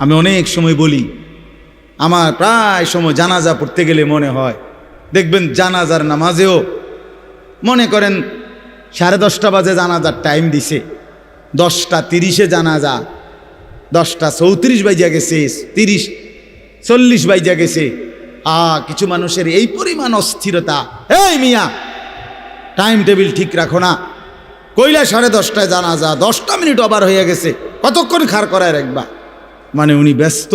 আমি অনেক সময় বলি, আমার প্রায় সময় জানাজা পড়তে গেলে মনে হয়, দেখবেন জানাজার নামাজেও মনে করেন 10:30 বাজে জানাজার টাইম দিছে, 10:30 জানাজা, 10:34 বাজে গেছে, 30-40 বাজে গেছে। কিছু মানুষের এই পরিমাণ অস্থিরতা, এই মিয়া টাইম টেবিল ঠিক রাখো না, কইলা 10:30টায় জানাজা, 10টা মিনিট ওভার হয়ে গেছে, কতক্ষণ খাড় করায় রাখবা? মানে উনি ব্যস্ত,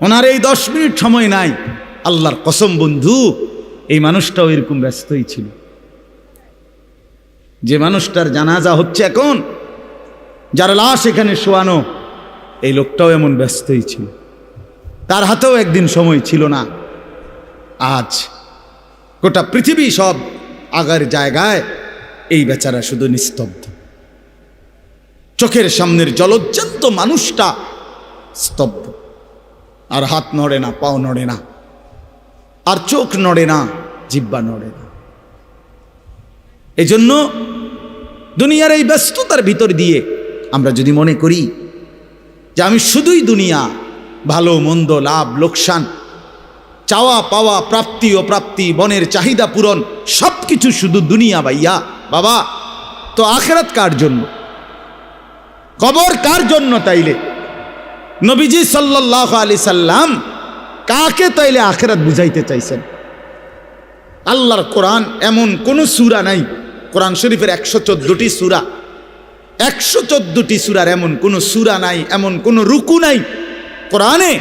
ওনার এই 10 মিনিট সময় নাই। আল্লাহর কসম বন্ধু, এই মানুষটাও এরকম ব্যস্তই ছিল। যে মানুষটার জানাজা হচ্ছে এখন, যার লাশ এখানে শোয়ানো, এই লোকটাও এমন ব্যস্তই ছিল। তার হাতেও একদিন সময় ছিল না। আজ গোটা পৃথিবী সব আগার জায়গায়, এই বেচারা শুধু নিস্তব্ধ। চোখের সামনের জলজ্জান্ত মানুষটা স্তব্ধ, আর হাত নড়ে না, পাও নড়ে না, আর চোখ নড়ে না, জিহ্বা নড়ে না। এজন্য দুনিয়ার এই ব্যস্ততার ভিতর দিয়ে আমরা যদি মনে করি যে আমি শুধুই দুনিয়া, ভালো মন্দ, লাভ লোকসান, চাওয়া পাওয়া, প্রাপ্তি অপ্রাপ্তি, মনের চাহিদা পূরণ, সব কিছু শুধু দুনিয়া ভাইয়া, বাবা তো আখেরাত কার জন্য? কবর কার জন্য? তাইলে নবীজি সাল্লাল্লাহু আলাইহি সাল্লাম কাকে তাইলে আখেরাত বুঝাইতে চাইছেন? আল্লাহর কোরআন এমন কোন সূরা নাই, কোরআন শরীফের 114টি সূরা, 114টি সূরার এমন কোন সূরা নাই, এমন কোন রুকু নাই কোরআনে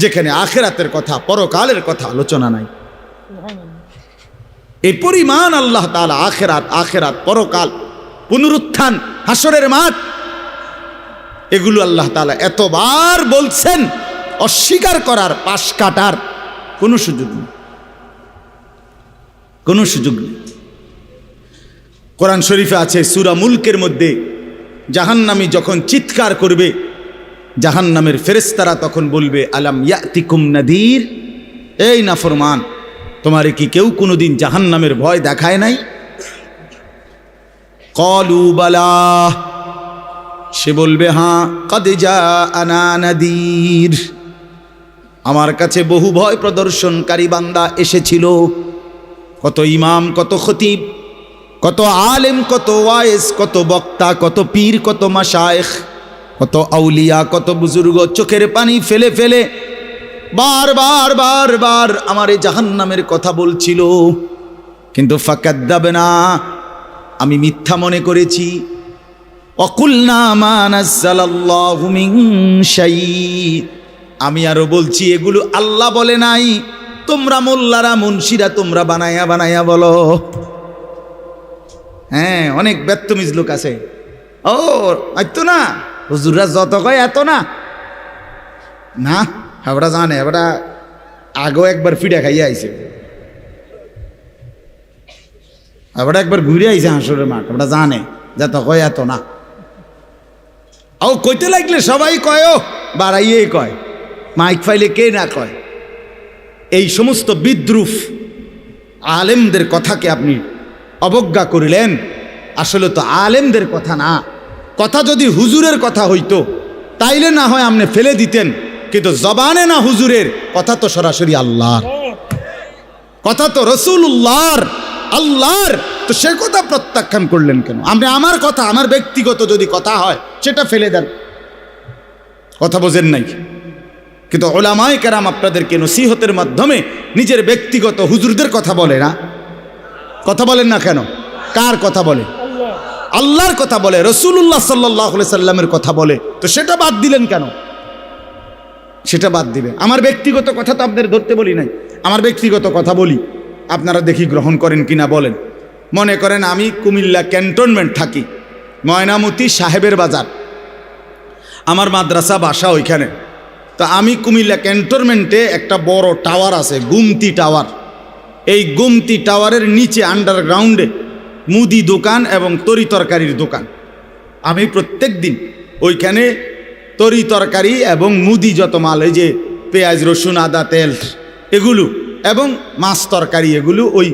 যেখানে আখেরাতের কথা, পরকালের কথা আলোচনা নাই। এই পরিমাণ আল্লাহ তাআলা আখেরাত, আখেরাত, পরকাল, পুনরুত্থান, হাসরের মাঠ, এগুলো আল্লাহ তাআলা এতবার বলছেন, অস্বীকার করার, পাশ কাটার কোনো সুযোগ নেই, কোনো সুযোগ নেই। কোরআন শরীফে আছে সূরা মুলকের মধ্যে, জাহান্নামী যখন চিৎকার করবে, জাহান্নামের ফেরেশতারা তখন বলবে, আলাম ইয়াতিকুম নাদির, এই নাফরমান, তোমারে কি কেউ কোনোদিন জাহান্নামের ভয় দেখায় নাই? ক্বালু বালা, সে বলবে হ্যাঁ, কদ জাআনা নাদির, আমার কাছে বহু ভয় প্রদর্শনকারী বান্দা এসেছিল। কত ইমাম, কত খতিব, কত আলেম, কত ওয়াইজ, কত বক্তা, কত পীর, কত মাশায়েখ, কত আউলিয়া, কত বুজুর্গ চোখের পানি ফেলে ফেলে বারবার বারবার আমার এই জাহান্নামের কথা বলছিল, কিন্তু ফাকাদ্দাবনা, আমি মিথ্যা মনে করেছি। ওয়াকুলনা মা নাযালাল্লাহু মিন শাই, আমি আরো বলছি এগুলো আল্লাহ বলে নাই, তোমরা মোল্লারা, মুন্সিরা তোমরা বানায়া বানায়া বলো। হ্যাঁ, অনেক বেত্তমিজ লোক আছে, ও এত না, হুজুররা যত কয় এত না, না হাবড়া জানে, হাবড়া আগেও একবার ফিডা খাইয়া আইছে, হাবড়া একবার ঘুরে আইছে হাসরের মাঠ, হাবড়া জানে যত কয় এত না। ও কইতে লাগলে সবাই কয়, ও বাড়াইয়ে কয়, মাইক ফাইলে কে না কয়। এই সমস্ত বিদ্রুপ আলেমদের কথাকে আপনি অবজ্ঞা করিলেন। আসলে তো আলেমদের কথা না, কথা যদি হুজুরের কথা হইতো তাইলে না হয় আপনি ফেলে দিতেন, কিন্তু জবানে না হুজুরের কথা, তো সরাসরি আল্লাহর কথা, তো রাসূলুল্লাহর, আল্লাহর, তো সে কথা প্রত্যাখ্যান করলেন কেন? আপনি আমার কথা, আমার ব্যক্তিগত যদি কথা হয় সেটা ফেলে দেন, কথা বোঝেন নাই। কিন্তু উলামায়ে কেরাম আপনাদেরকে নসিহতের মাধ্যমে নিজের ব্যক্তিগত হুজুরদের কথা বলে না, কথা বলেন না কেন? কার কথা বলে? আল্লাহর কথা বলে, রাসূলুল্লাহ সাল্লাল্লাহু আলাইহি সাল্লামের কথা বলে, তো সেটা বাদ দিলেন কেন? সেটা বাদ দিবেন। আমার ব্যক্তিগত কথা তো আপনাদের ধরতে বলি নাই, আমার ব্যক্তিগত কথা বলি, আপনারা দেখি গ্রহণ করেন কিনা বলেন। মনে করেন আমি কুমিল্লা ক্যান্টনমেন্ট থাকি, ময়নামতি সাহেবের বাজার, আমার মাদ্রাসা বাসা ওইখানে। তো আমি কুমিল্লা ক্যান্টনমেন্টে একটা বড় টাওয়ার আছে, গুমতি টাওয়ার, এই গুমতি টাওয়ারের নিচে আন্ডারগ্রাউন্ডে মুদি দোকান এবং তরি তরকারির দোকান। আমি প্রত্যেক দিন ওইখানে তরি তরকারি এবং মুদি যত মাল, এই যে পেঁয়াজ রসুন আদা তেল এগুলো এবং মাছ তরকারি, এগুলো ওই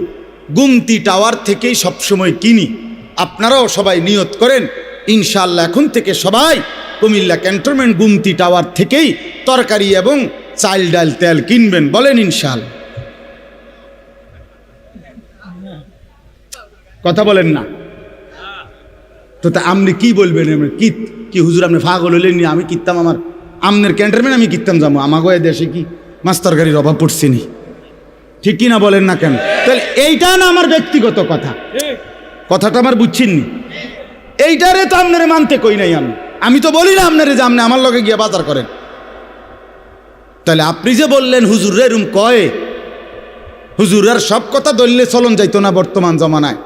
গুমতি টাওয়ার থেকেই সবসময় কিনি। আপনারাও সবাই নিয়ত করেন ইনশাআল্লাহ এখন থেকে সবাই কুমিল্লা ক্যান্টনমেন্ট গুমতি টাওয়ার থেকেই তরকারি এবং চাল ডাল তেল কিনবেন, বলেন ইনশাআল্লাহ। কথা বলেন না তো, তা আপনি কি বলবেন? কি হুজুর আপনি পাগল হইলেন? আমি কিনতাম, আমার আমনের ক্যান্টনমেন্ট আমি কিনতাম যাবো, আমাগো এ দেশে কি মাছ তরকারির অভাব পড়ছে নি? ঠিক কি না বলেন না কেন? তাহলে এইটা না আমার ব্যক্তিগত কথা, কথাটা আমার বুঝছেননি? এইটারে তো আপনারে মানতে কই নাই আমি তো বলি না আপনারে যে আপনি আমার লগে গিয়ে বাজার করেন। তাহলে আপনি যে বললেন হুজুর এরম কয়, হুজুর আর সব কথা ধরলে চলন যাইতো না বর্তমান জমানায়।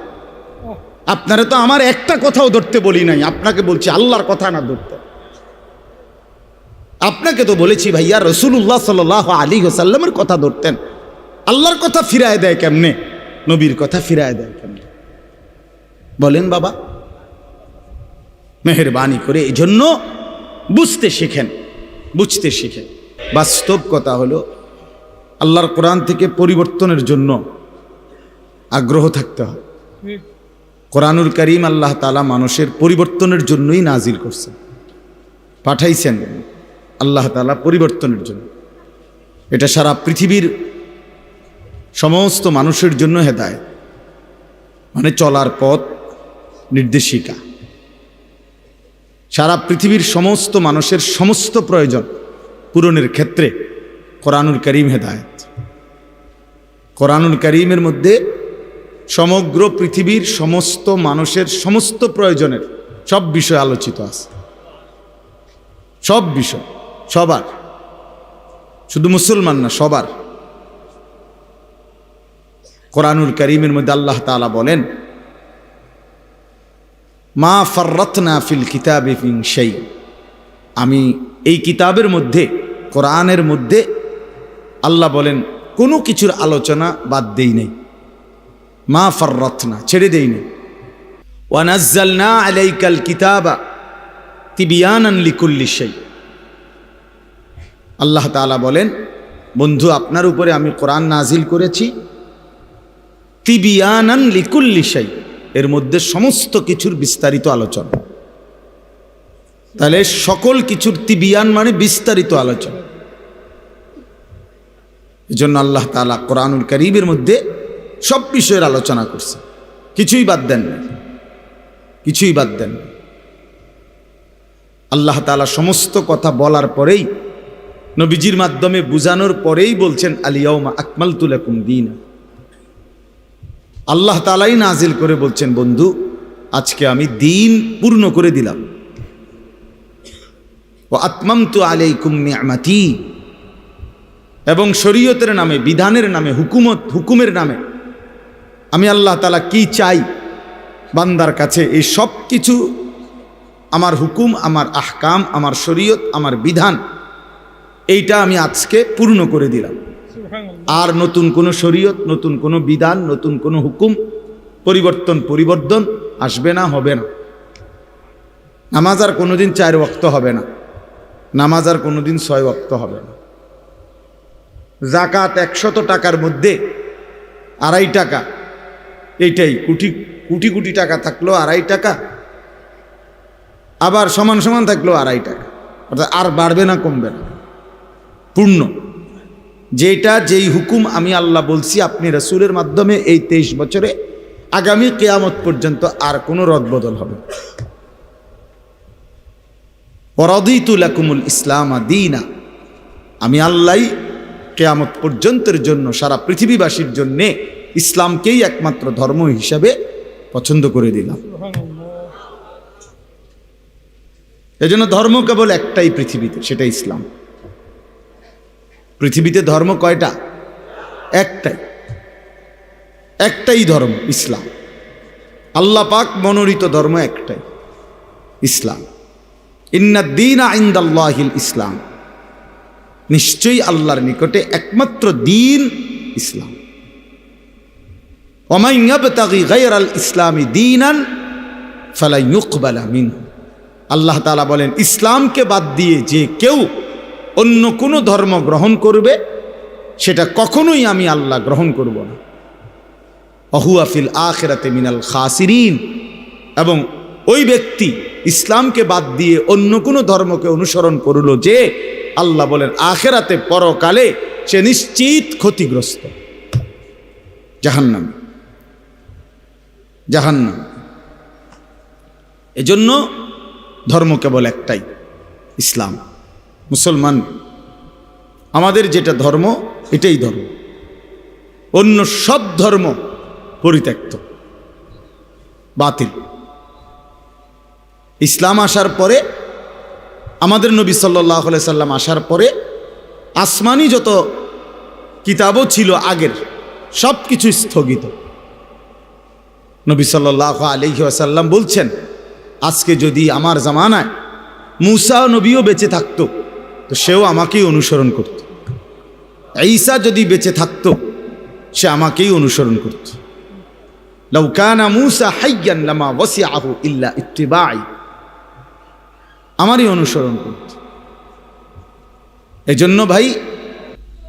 আপনারা তো আমার একটা কথাও ধরতে বলি নাই, আপনাকে বলছি আল্লাহর কথা না ধরতে। আপনাকে তো বলেছি ভাইয়া রাসূলুল্লাহ সাল্লাল্লাহু আলাইহি ওয়াসাল্লামের কথা ধরতেন। আল্লাহর কথা ফিরায় দেয় কেমনে? নবীর কথা ফিরায় দেয় কেমনে? বলেন বাবা, মেহেরবানি করে। এই জন্য বুঝতে শিখেন, বুঝতে শিখেন। বাস্তব কথা হলো আল্লাহর কোরআন থেকে পরিবর্তনের জন্য আগ্রহ থাকতে হয়। কোরআনুল কারীম আল্লাহ তাআলা মানুষের পরিবর্তনের জন্যই নাজিল করছেন, পাঠাইছেন আল্লাহ তাআলা পরিবর্তনের জন্য। এটা সারা পৃথিবীর সমস্ত মানুষের জন্য হেদায়েত, মানে চলার পথ, নির্দেশিকা। সারা পৃথিবীর সমস্ত মানুষের সমস্ত প্রয়োজন পূরণের ক্ষেত্রে কোরআনুল কারীম হেদায়েত। কোরআনুল কারীমের মধ্যে সমগ্র পৃথিবীর সমস্ত মানুষের সমস্ত প্রয়োজনের সব বিষয় আলোচিত আছে, সব বিষয়, সবার, শুধু মুসলমান না, সবার। কোরআনুল কারীমের মধ্যে আল্লাহ তাআলা বলেন, মা ফাররাতনা ফিল কিতাবি মিন শাই, আমি এই কিতাবের মধ্যে, কোরআনের মধ্যে আল্লাহ বলেন কোনো কিছুর আলোচনা বাদ দেই নাই। মা ফাররাতনা, ছেড়ে দেই নাই। ওয়া নাযালনা আলাইকাল কিতাবা তিবিয়ানান লিকুল্লি শাই। আল্লাহ তাআলা বলেন, বন্ধু আপনার উপরে আমি কোরআন নাজিল করেছি তিবিয়ানান লিকুল্লি শাই, এর মধ্যে সমস্ত কিছুর বিস্তারিত আলোচনা। তাহলে সকল কিছুর তিবিয়ান মানে বিস্তারিত আলোচনা। এজন্য আল্লাহ তাআলা কোরআনুল কারীমের মধ্যে সব বিষয়ের আলোচনা করছে, কিছুই বাদ দেন না, কিছুই বাদ দেন না। আল্লাহ তাআলা সমস্ত কথা বলার পরেই, নবীজির মাধ্যমে বুঝানোর পরেই বলছেন আল ইয়াউমা আকমালতু লাকুম দীনা। আল্লাহ তাআলাই নাজিল করে বলছেন, বন্ধু আজকে আমি দিন পূর্ণ করে দিলাম। ওয়া আতমামতু আলাইকুম নি'মাতি, এবং শরীয়তের নামে, বিধানের নামে, হুকুমের নামে আমি আল্লাহ তাআলা কি চাই বান্দার কাছে, এই সব কিছু আমার হুকুম, আমার আহকাম, আমার শরীয়ত, আমার বিধান, এইটা আমি আজকে পূর্ণ করে দিলাম। আর নতুন কোনো শরীয়ত, নতুন কোনো বিধান, নতুন কোনো হুকুম পরিবর্তন আসবে না, হবে না। নামাজ আর কোনোদিন 4 ওয়াক্ত হবে না, নামাজ আর কোনোদিন 6 ওয়াক্ত হবে না। যাকাত 100 টাকার মধ্যে 2.5 টাকা, এইটাই কোটি কোটি টাকা থাকলো 2.5 টাকা, আবার সমান সমান থাকলো 2.5 টাকা, অর্থাৎ আর বাড়বে না, কমবে না, পূর্ণ। যেই হুকুম আমি আল্লাহ বলছি আপনি রাসূলের মাধ্যমে এই 23 বছরে, আগামী কিয়ামত পর্যন্ত আর কোনো রদবদল হবে। ওয়ারাদিতু লাকুমুল ইসলাম দীনা, আমি আল্লাহই কিয়ামত পর্যন্তের জন্য, সারা পৃথিবীবাসীর জন্যে ইসলামকেই একমাত্র ধর্ম হিসাবে পছন্দ করে দিলাম। এজন্য ধর্ম কেবল একটাই পৃথিবীতে, সেটা ইসলাম। পৃথিবীতে ধর্ম কয়টা? একটাই ধর্ম, ইসলাম। আল্লাহ পাক মনোনীত ধর্ম একটাই, ইসলাম। ইন্নাদ-দীনা ইনদাল্লাহিল ইসলাম, নিশ্চয়ই আল্লাহর নিকটে একমাত্র দিন ইসলাম। ওয়া মান ইয়াবতাগি গায়রাল ইসলামি দীনান ফালা ইউকবালা মিনহু। আল্লাহ তাআলা বলেন, ইসলামকে বাদ দিয়ে যে কেউ অন্য কোনো ধর্ম গ্রহণ করবে, সেটা কখনোই আমি আল্লাহ গ্রহণ করব না। ওয়া হুয়া ফিল আখিরাতি মিনাল খাসিরিন, এবং ওই ব্যক্তি ইসলামকে বাদ দিয়ে অন্য কোনো ধর্মকে অনুসরণ করল, যে আল্লাহ বলেন আখেরাতে পরকালে সে নিশ্চিত ক্ষতিগ্রস্ত, জাহান্নাম, জাহান্নাম। এজন্য ধর্ম কেবল একটাই, ইসলাম, মুসলমান। আমাদের যেটা ধর্ম এটাই ধর্ম, অন্য সব ধর্ম পরিত্যক্ত, বাতিল। ইসলাম আসার পরে, আমাদের নবী সাল্লাল্লাহু আলাইহি সাল্লাম আসার পরে আসমানি যত কিতাবও ছিল আগের, সব কিছু স্থগিত। নবী সাল্লাল্লাহু আলাইহি ওয়াসাল্লাম বলছেন, আজকে যদি আমার জামানায় মূসা নবীও বেঁচে থাকতো তো সেও আমাকেই অনুসরণ করত, ঈসা যদি বেঁচে থাকতো সে আমাকেই অনুসরণ করত। লাউ কানা মূসা হাইয়ান লামা ওয়াসিআহু ইল্লা ইত্তিবাই, আমারই অনুসরণ করত। এজন্য ভাই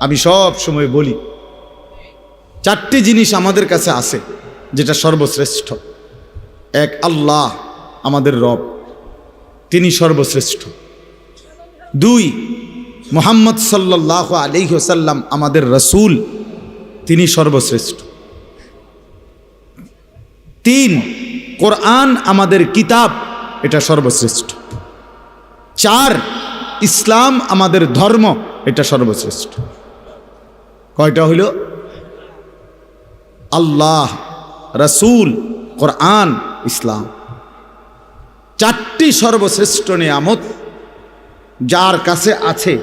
আমি সব সময় বলি, চারটি জিনিস আমাদের কাছে আছে যেটা সর্বশ্রেষ্ঠ। এক, আল্লাহ আমাদের রব, তিনি সর্বশ্রেষ্ঠ। দুই, মুহাম্মদ সাল্লাল্লাহু আলাইহি ওয়াসাল্লাম আমাদের রাসূল, তিনি সর্বশ্রেষ্ঠ। তিন, কোরআন আমাদের কিতাব, এটা সর্বশ্রেষ্ঠ। চার, ইসলাম আমাদের ধর্ম, এটা সর্বশ্রেষ্ঠ। কয়টা হইল? আল্লাহ, রাসূল, কোরআন, ইসলাম। চারটি সর্বশ্রেষ্ঠ নিয়ামত যার কাছে আছে,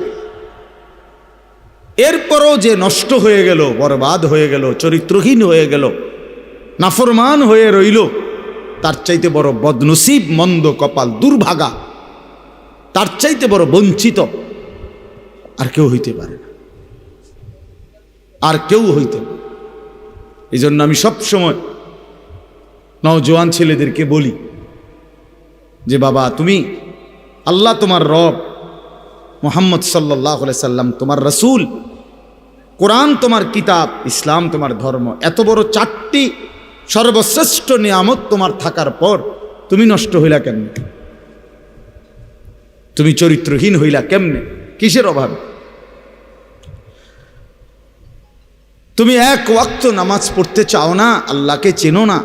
এরপরও যে নষ্ট হয়ে গেল, বরবাদ হয়ে গেল, চরিত্রহীন হয়ে গেল, নাফরমান হয়ে রইল, তার চাইতে বড় বদনসিব, মন্দ কপাল, দুর্ভাগা, তার চাইতে বড় বঞ্চিত আর কেউ হইতে পারে না, আর কেউ হইতে পারে। এই জন্য আমি সবসময় নওজোয়ান ছেলেদেরকে বলি যে বাবা, তুমি, আল্লাহ তোমার রব, মুহাম্মদ সাল্লাল্লাহু আলাইহি সাল্লাম তোমার রাসূল, কোরআন তোমার কিতাব, ইসলাম তোমার ধর্ম, এত বড় চারটি সর্বশ্রেষ্ঠ নিয়ামত তোমার থাকার পর তুমি নষ্ট হইলা কেমনে? তুমি চরিত্রহীন হইলা কেমনে? কিসের অভাবে? তুমি এক ওয়াক্ত নামাজ পড়তে চাও না, আল্লাহকে চেনো না,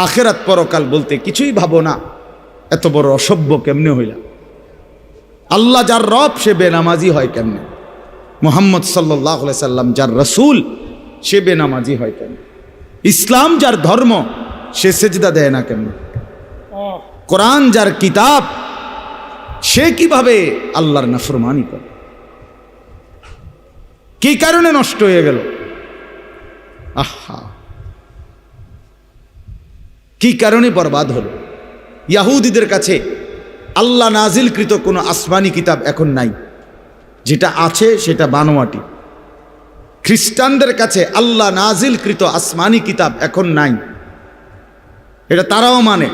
আখেরাত পরকাল বলতে কিছুই ভাবো না, এত বড় অসভ্য কেমনে হইলা? আল্লাহ যার রব সে বেনামাজি হয় কেমনে? মুহাম্মদ সাল্লাল্লাহু আলাইহি সাল্লাম যার রাসূল সে বেনামাজি হয় কেমনে? ইসলাম যার ধর্ম সে সেজদা দেয় না কেমনে? কোরআন যার কিতাব সে কিভাবে আল্লাহর নাফরমানি করে? কি কারণে নষ্ট হয়ে গেল? আহা, কি কারণে বরবাদ হলো? ইহুদিদের কাছে আল্লাহ নাজিলকৃত কোনো আসমানি কিতাব এখন নাই, যেটা আছে সেটা বানোয়াটি। খ্রিস্টানদের কাছে আল্লাহ নাজিলকৃত আসমানি কিতাব এখন নাই, এটা তারাও মানে,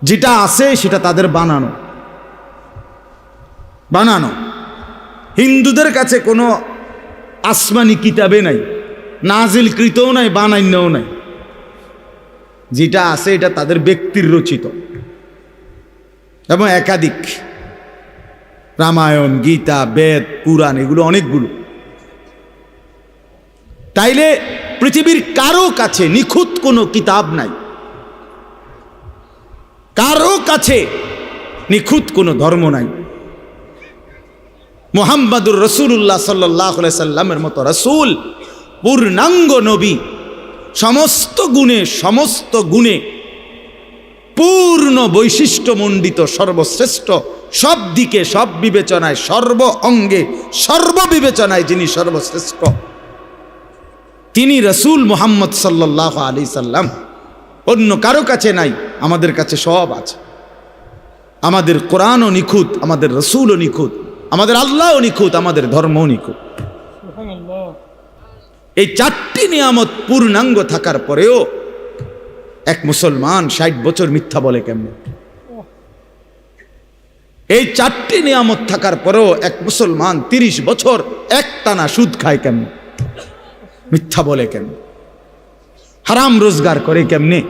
যেটা আছে সেটা তাদের বানানো বানানো। হিন্দুদের কাছে কোনো আসমানি কিতাবে নাই, নাজিলকৃতও নাই, বানাইনও নাই, যেটা আছে এটা তাদের ব্যক্তির রচিত এবং একাধিক, রামায়ণ, গীতা, বেদ, পুরাণ, এগুলো অনেকগুলো। তাইলে পৃথিবীর কারো কাছে নিখুঁত কোনো কিতাব নাই, কারো কাছে নিখুঁত কোনো ধর্ম নাই। মুহাম্মাদুর রাসূলুল্লাহ সাল্লাল্লাহু আলাইহি সাল্লামের মতো রাসূল, পূর্ণাঙ্গ নবী, সমস্ত গুণে পূর্ণ বৈশিষ্ট্যমণ্ডিত, সর্বশ্রেষ্ঠ, সব দিকে, সব বিবেচনায়, সর্ব অঙ্গে, সর্ববিবেচনায় যিনি সর্বশ্রেষ্ঠ, তিনি রাসূল মুহাম্মদ সাল্লাল্লাহু আলাইহি সাল্লাম। অন্য কারো কাছে নাই, আমাদের কাছে সব আছে। আমাদের কোরআনও নিখুঁত, আমাদের রাসূলও নিখুঁত, আমাদের আল্লাহও নিখুঁত, আমাদের ধর্মও নিখুঁত। এই চারটি নিয়ামত পূর্ণাঙ্গ থাকার পরেও এক মুসলমান 60 বছর মিথ্যা বলে কেমনে? এই চারটি নিয়ামত থাকার পরেও এক মুসলমান 30 বছর একটানা সুদ খায় কেমনে? মিথ্যা বলে কেমনে? হারাম রোজগার করে কেমনে?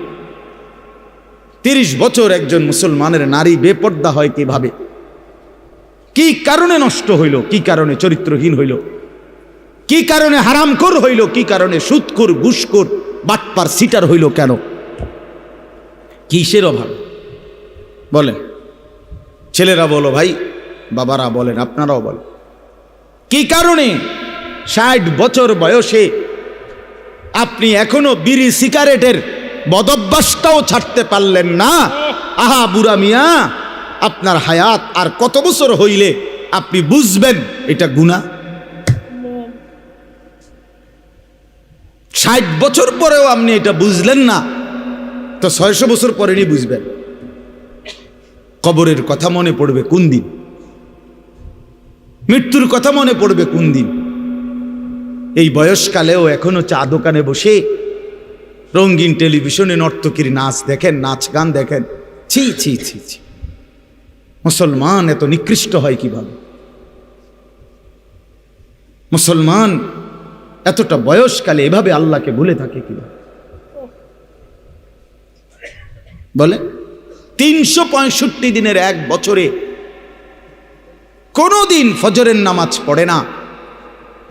30 বছর একজন মুসলমানের নারী বেপর্দা হয় কিভাবে? কি কারণে নষ্ট হইল? কি কারণে চরিত্রহীন হইল? কি কারণে হারামখোর হইল? কি কারণে সুদখোর, ঘুষখোর, বাটপার, সিটার হইল? কেন? কিসের অভাব বলেন? ছেলেরা বলো ভাই, বাবারা বলেন, আপনারাও বলেন, কি কারণে 60 বছর বয়সে আপনি এখনো বিড়ি সিগারেটের বদভ্যাসটাও ছাড়তে পারলেন না? আহা বুড়া মিয়া, আপনার হায়াত আর কত বছর হইলে আপনি বুঝবেন এটা গুনাহ? 60 বছর পরেও আপনি এটা বুঝলেন না, তো 600 বছর পরেই বুঝবেন। কবরের কথা মনে পড়বে কোন দিন? মৃত্যুর কথা মনে পড়বে কোন দিন? এই বয়সকালেও এখনো চা দোকানে বসে রঙিন টেলিভিশনে নর্তকীর নাচ দেখেন, নাচ গান দেখেন। ছি ছি ছি ছি, মুসলমান এত নিকৃষ্ট হয় কিভাবে? মুসলমান এতটা বয়সকালে এভাবে আল্লাহকে ভুলে থাকে কিভাবে? বলে 365 দিনের এক বছরে কোনদিন ফজরের নামাজ পড়ে না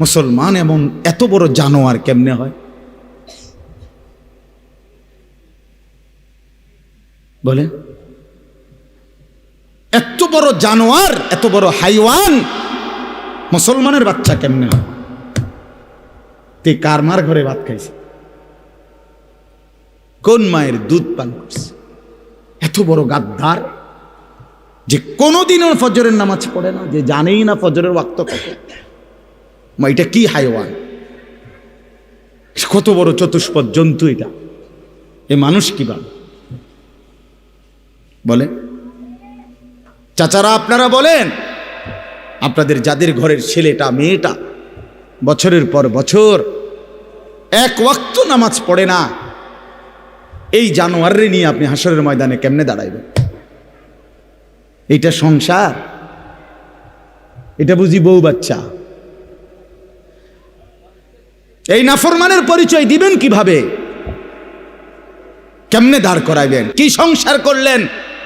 মুসলমান, এমন এত বড় জানোয়ার কেমনে হয়? বলে এত বড় জানোয়ার, এত বড় হাইওয়ান মুসলমানের বাচ্চা কেমনে হয়? তুই কার মার ঘরে ভাত খাইছে? কোন মায়ের দুধ পান করছে? এত বড় গাদ্দার যে কোনোদিনও ফজরের নামাজ পড়ে না, যে জানেই না ফজরের ওয়াক্ত কত। এটা কি হাইওয়ান? কত বড় চতুষ্পদ জন্তু এটা! এ মানুষ কিভাবে? বলেন চাচারা, আপনারা বলেন, আপনাদের যাদের ঘরের ছেলেটা মেয়েটা বছরের পর বছর এক ওয়াক্ত নামাজ পড়ে না, এই জানোয়াররে নিয়ে আপনি হাসরের ময়দানে কেমনে দাঁড়াইবেন? এটা সংসার? এটা বুঝি বউ বাচ্চা? এই নাফরমানের পরিচয় দিবেন কিভাবে? কেমনে দাঁড় করাইবেন? কি সংসার করলেন?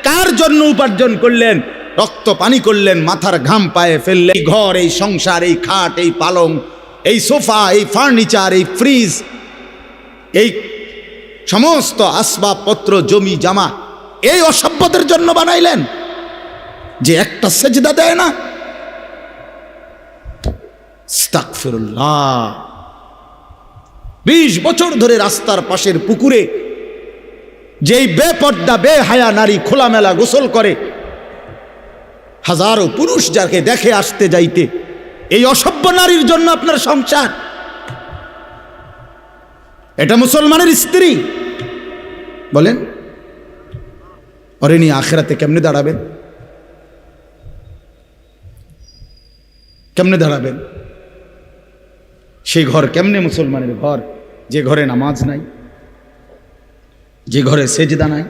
কার জন্য উপার্জন করলেন? রক্ত পানি করলেন, মাথার ঘাম পায়ে ফেললেন। এই ঘর, এই সংসার, এই খাট, এই পালং, এই সোফা, এই ফার্নিচার, এই ফ্রিজ, এই সমস্ত আসবাবপত্র, জমি জামা, এই অসভ্যদের জন্য বানাইলেন যে একটা সেজদা দেয় না। আস্তাগফিরুল্লাহ। 20 বছর ধরে রাস্তার পাশের পুকুরে যেই বেপর্দা বেহায়া নারী খোলামেলা গোসল করে, হাজারো পুরুষ যাকে দেখে আসতে যাইতে, এই অসভ্য নারীর জন্য আপনার সংসার? এটা মুসলমানের স্ত্রী? বলেন ওরে নিয়ে আখিরাতে কেমনে দাঁড়াবেন? কেমনে দাঁড়াবেন? সেই ঘর কেমনে মুসলমানের ঘর যে ঘরে নামাজ নাই, যে ঘরে সেজদা নাই,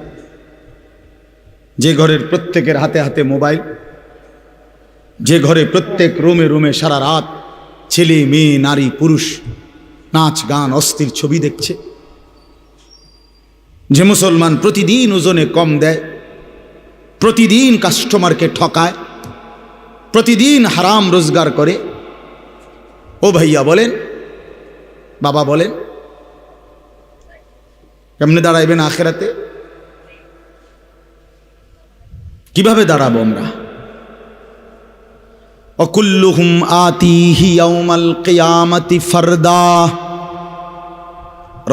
যে ঘরের প্রত্যেকের হাতে হাতে মোবাইল, যে ঘরে প্রত্যেক রুমে রুমে সারা রাত ছেলে মেয়ে নারী পুরুষ নাচ গান অস্থির ছবি দেখছে, যে মুসলমান প্রতিদিন ওজনে কম দেয়, প্রতিদিন কাস্টমারকে ঠকায়, প্রতিদিন হারাম রোজগার করে। ও ভাইয়া বলেন, বাবা বলেন, কেমনে দাঁড়াইবেন আখিরাতে? কিভাবে দাঁড়াবো আমরা? অকুল্লুহুম আতিহি ইয়াউমাল কিয়ামাতি ফারদা।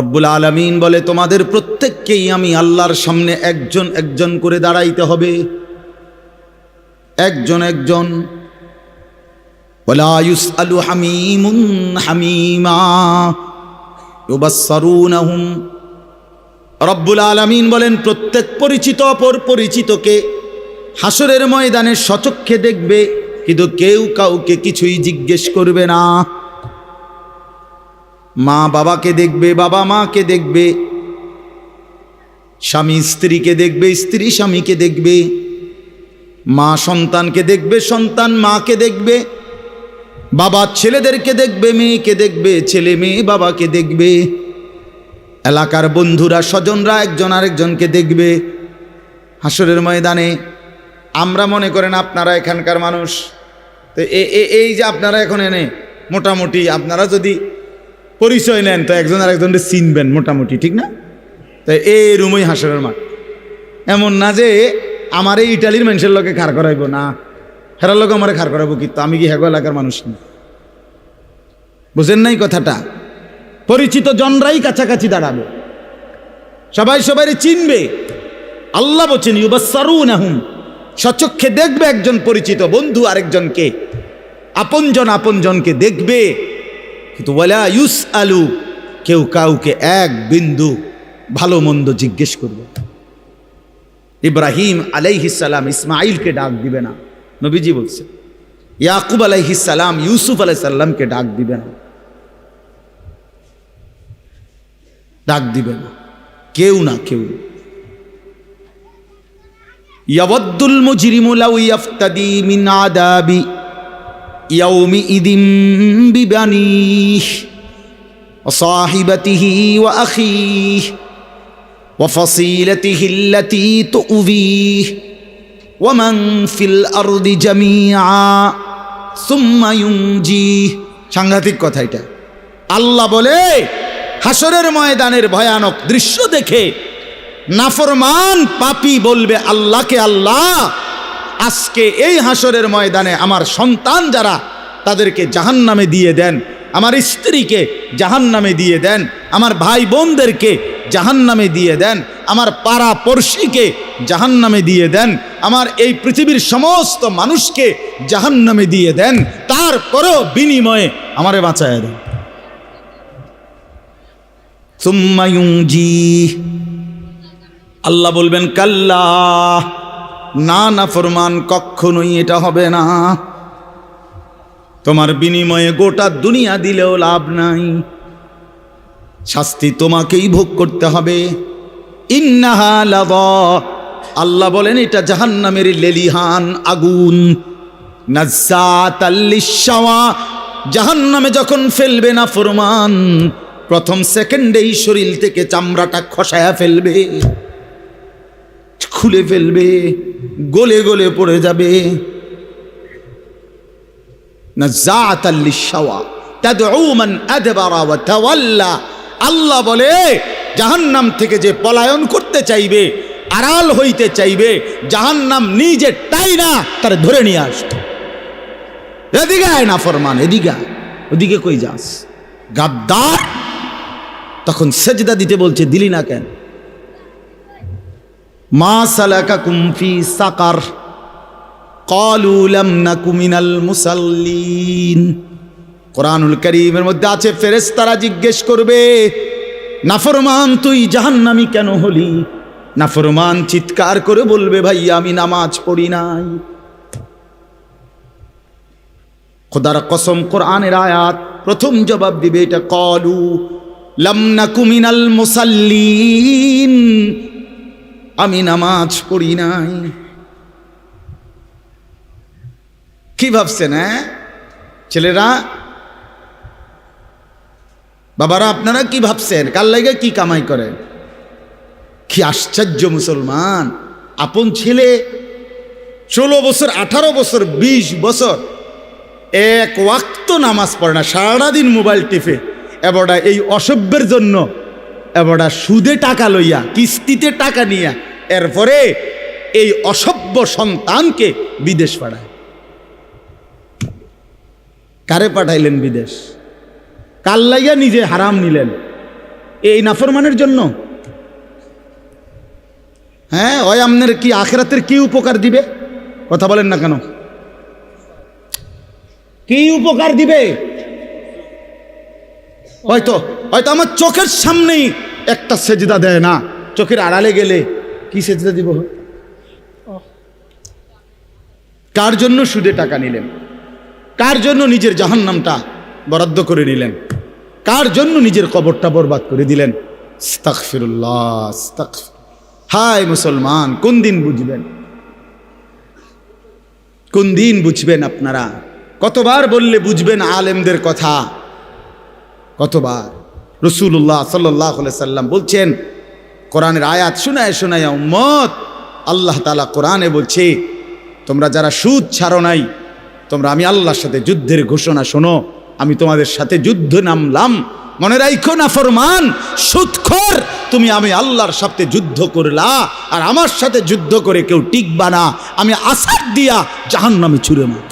রব্বুল আলামিন বলে, তোমাদের প্রত্যেককেই আমি আল্লাহর সামনে একজন একজন করে দাঁড়াইতে হবে, একজন একজন। ওয়ালা ইউসআলু হামিমুন হামিমা ইউবাসসারুনহুম। রব্বুল আলামিন বলেন, প্রত্যেক পরিচিত অপর পরিচিতকে হাসরের ময়দানে সচক্ষে দেখবে, কিন্তু কেউ কাউকে কিছুই জিজ্ঞেস করবে না। মা বাবাকে দেখবে, বাবা মাকে দেখবে, স্বামী স্ত্রীকে দেখবে, স্ত্রী স্বামীকে দেখবে, মা সন্তানকে দেখবে, সন্তান মাকে দেখবে, বাবা ছেলেদেরকে দেখবে, মেয়েকে দেখবে, ছেলে মেয়ে বাবাকে দেখবে, এলাকার বন্ধুরা স্বজনরা একজন আরেকজনকে দেখবে, হাসরের ময়দানে আমরা মনে করেন আপনারা এখানকার মানুষ, তো এই যে আপনারা এখন এনে মোটামুটি আপনারা যদি পরিচয় নেন তো একজন আর একজনকে চিনবেন মোটামুটি, ঠিক না? তো এই রুমই হাসরের মাঠ। এমন না যে আমার এই ইটালির মানুষের লোকে খাড় করাইব, না হেরার লোক আমার খাড় করাবো, কিন্তু আমি কি হেগো এলাকার মানুষ না। বুঝেন নাই কথাটা? পরিচিত জনরাই কাছাকাছি দাঁড়াবে, সবাই সবাই চিনবে। আল্লাহ বলছেন ইউবাসসারুনাহুম, সচক্ষে দেখবে একজন পরিচিত বন্ধু আরেকজনকে, আপনজন আপনজনকে দেখবে। কিন্তু ওয়ালা ইউসআলু, কেউ কাউকে এক বিন্দু ভালো মন্দ জিজ্ঞেস করবে। ইব্রাহিম আলাইহিস সালাম ইসমাইলকে ডাক দিবে না, নবীজি বলছে। ইয়াকুব আলাইহিস সালাম ইউসুফ আলাইহিস সালামকে ডাক দিবে না, ডাক দিবে না, কেউ না কেউ। ইয়াওয়াদ্দুল মুজরিমু লাউ ইয়াফতাদি মিন আযাবি ইয়াউমিইযিন বিবানিহি ওয়া সাহিবাতিহি ওয়া আখিহি ওয়া ফাসিলাতিহি আল্লাতী তু'যিহি ওয়া মান ফিল আরদি জামিআ সুম্মা ইউনজিহি। সাংঘাতিক কথা এটা। আল্লাহ বলে হাসরের ময়দানের ভয়ানক দৃশ্য দেখে নাফরমান পাপী বলবে আল্লাহকে, আল্লাহ আজকে এই হাসরের ময়দানে আমার সন্তান যারা তাদেরকে জাহান্নামে দিয়ে দেন, আমার স্ত্রীকে জাহান্নামে দিয়ে দেন, আমার ভাই বোনদেরকে জাহান্নামে দিয়ে দেন, আমার পাড়া পড়শিকে জাহান্নামে দিয়ে দেন, আমার এই পৃথিবীর সমস্ত মানুষকে জাহান্নামে দিয়ে দেন, তারপরও বিনিময়ে আমারে বাঁচায় দেন। সুম্মা ইউনজিহি, আল্লাহ বলবেন কাল্লা, না না ফরমান, কখনোই এটা হবে না। তোমার বিনিময়ে গোটা দুনিয়া দিলেও লাভ নাই, শাস্তি তোমাকেই ভোগ করতে হবে। ইন্নাহা লাযা, আল্লাহ বলেন এটা জাহান্নামের লেলিহান আগুন। নাজ্জাতাল লিশ-শাওয়া, জাহান্নামে যখন ফেলবে না ফরমান, প্রথম সেকেন্ডেই শরীর থেকে চামড়াটা খসায়া ফেলবে, খুলে ফেলবে, গলে গলে পড়ে যাবে। নাজ্জাতাল লিশ-শাওয়া তাদউ মান আদবারা ওয়া তাওয়াল্লা, আল্লাহ বলে জাহান্নাম থেকে যে পলায়ন করতে চাইবে, আড়াল হইতে চাইবে, জাহান্নাম নিজে টাইনা তার ধরে নিয়ে আসবে। এদিকে আয় না ফরমান, এদিকে আয়, ওদিকে কই যাস গাদ্দার। তখন সেজদা দিতে বলছে, দিলি না কেন? মা সালাকাকুম ফি সাকার ক্বালু লাম নাকু মিনাল মুসাল্লিন। কোরআনুল কারীমের মধ্যে আছে ফেরেশতারা জিজ্ঞেস করবে, নাফরমান তুই জাহান্নামী কেন হলি? নাফরমান চিৎকার করে বলবে, ভাই আমি নামাজ পড়ি নাই। খোদার কসম, কোরআনের আয়াত প্রথম জবাব দিবে এটা, ক্বালু লাম নাকু মিনাল মুসাল্লিন, আমি নামাজ পড়ি নাই। কি ভাবছেন? হ্যাঁ ছেলেরা, বাবারা, আপনারা কি ভাবছেন? কার লাগে কি কামাই করেন? কি আশ্চর্য মুসলমান! আপন ছেলে 16 বছর, 18 বছর, 20 বছর এক ওয়াক্ত নামাজ পড়ে না, সারাদিন মোবাইল টিপে, এবারটা এই অসভ্যের জন্য এবারটা সুদে টাকা লইয়া, কিস্তিতে টাকা নিয়া, এরপরে এই অসভ্য সন্তানকে বিদেশ পাঠায়। কারে পাঠাইলেন বিদেশ? কার লাইয়া নিজে হারাম নিলেন? এই নাফরমানের জন্য? হ্যাঁ, ওই আপনার কি আখিরাতের কি উপকার দিবে? কথা বলেন না কেন? কি উপকার দিবে? হয়তো হয়তো আমার চোখের সামনেই একটা সেজদা দেয় না, চোখের আড়ালে গেলে কি সেজদা দিব? কার জন্য সুদে টাকা নিলেন? কার জন্য নিজের জাহান্নামটা বরাদ্দ করে নিলেন? কার জন্য নিজের কবরটা বরবাদ করে দিলেন? আস্তাগফিরুল্লাহ, আস্তাগফির। হায় মুসলমান, কোন দিন বুঝবেন? কোন দিন বুঝবেন আপনারা? কতবার বললে বুঝবেন আলেমদের কথা? কতবার? রাসূলুল্লাহ সাল্লাল্লাহু আলাইহি সাল্লাম বলছেন, কোরআনের আয়াত শোনায় শোনায় উম্মত আল্লাহ তাআলা কোরআনে বলছে, তোমরা যারা সুদ ছাড়ো নাই, তোমরা আমি আল্লাহর সাথে যুদ্ধের ঘোষণা শোনো, আমি তোমাদের সাথে যুদ্ধ নামলাম। মনে রাখো না ফরমান, সুদখোর, তুমি আমি আল্লাহর সাথে যুদ্ধ করলা, আর আমার সাথে যুদ্ধ করে কেউ টিকবা না, আমি আসাদ দিয়া জাহান্নামে ছুঁড়ে মারব।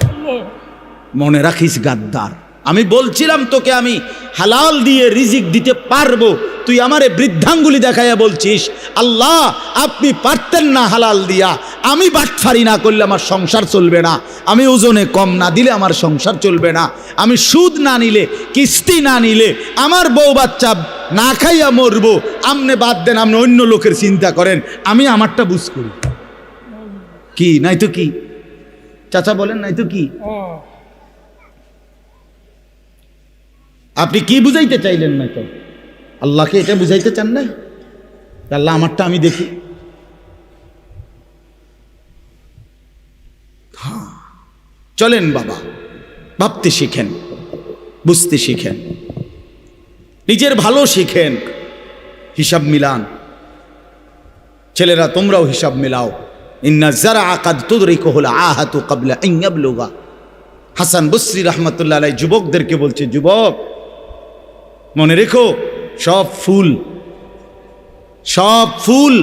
মনে রাখিস গাদ্দার, আমি বলছিলাম তোকে আমি হালাল দিয়ে রিজিক দিতে পারবো, তুই আমারে বৃদ্ধাঙ্গুলি দেখাইয়া বলছিস আল্লাহ আপনি পারতেন না হালাল দিয়া, আমি বাটফারি না করলে আমার সংসার চলবে না, আমি ওজনে কম না দিলে আমার সংসার চলবে না, আমি সুদ না নিলে, কিস্তি না নিলে আমার বউ বাচ্চা না খাইয়া মরবো, আমনে বাদ দেন, আপনি অন্য লোকের চিন্তা করেন, আমি আমারটা বুঝ করি। কি নাই তো কি চাচা বলেন, নাই তো কি? আপনি কি বুঝাইতে চাইলেন? না তো আল্লাহকে এটা বুঝাইতে চান না? আল্লাহ আমারটা আমি দেখি। চলেন বাবা, ভাবতে শিখেন, বুঝতে শিখেন, নিজের ভালো শিখেন, হিসাব মিলান। ছেলেরা তোমরাও হিসাব মিলাও। ইন্না যারআ কাদ তুদরিকুহুল আহাতু ক্বাবলা আন ইয়াবলুগা। হাসান বসরি রহমতুল্লাহ আলাইহি যুবকদেরকে বলছে, যুবক মনে রেখো, সব ফুল, সব ফুল,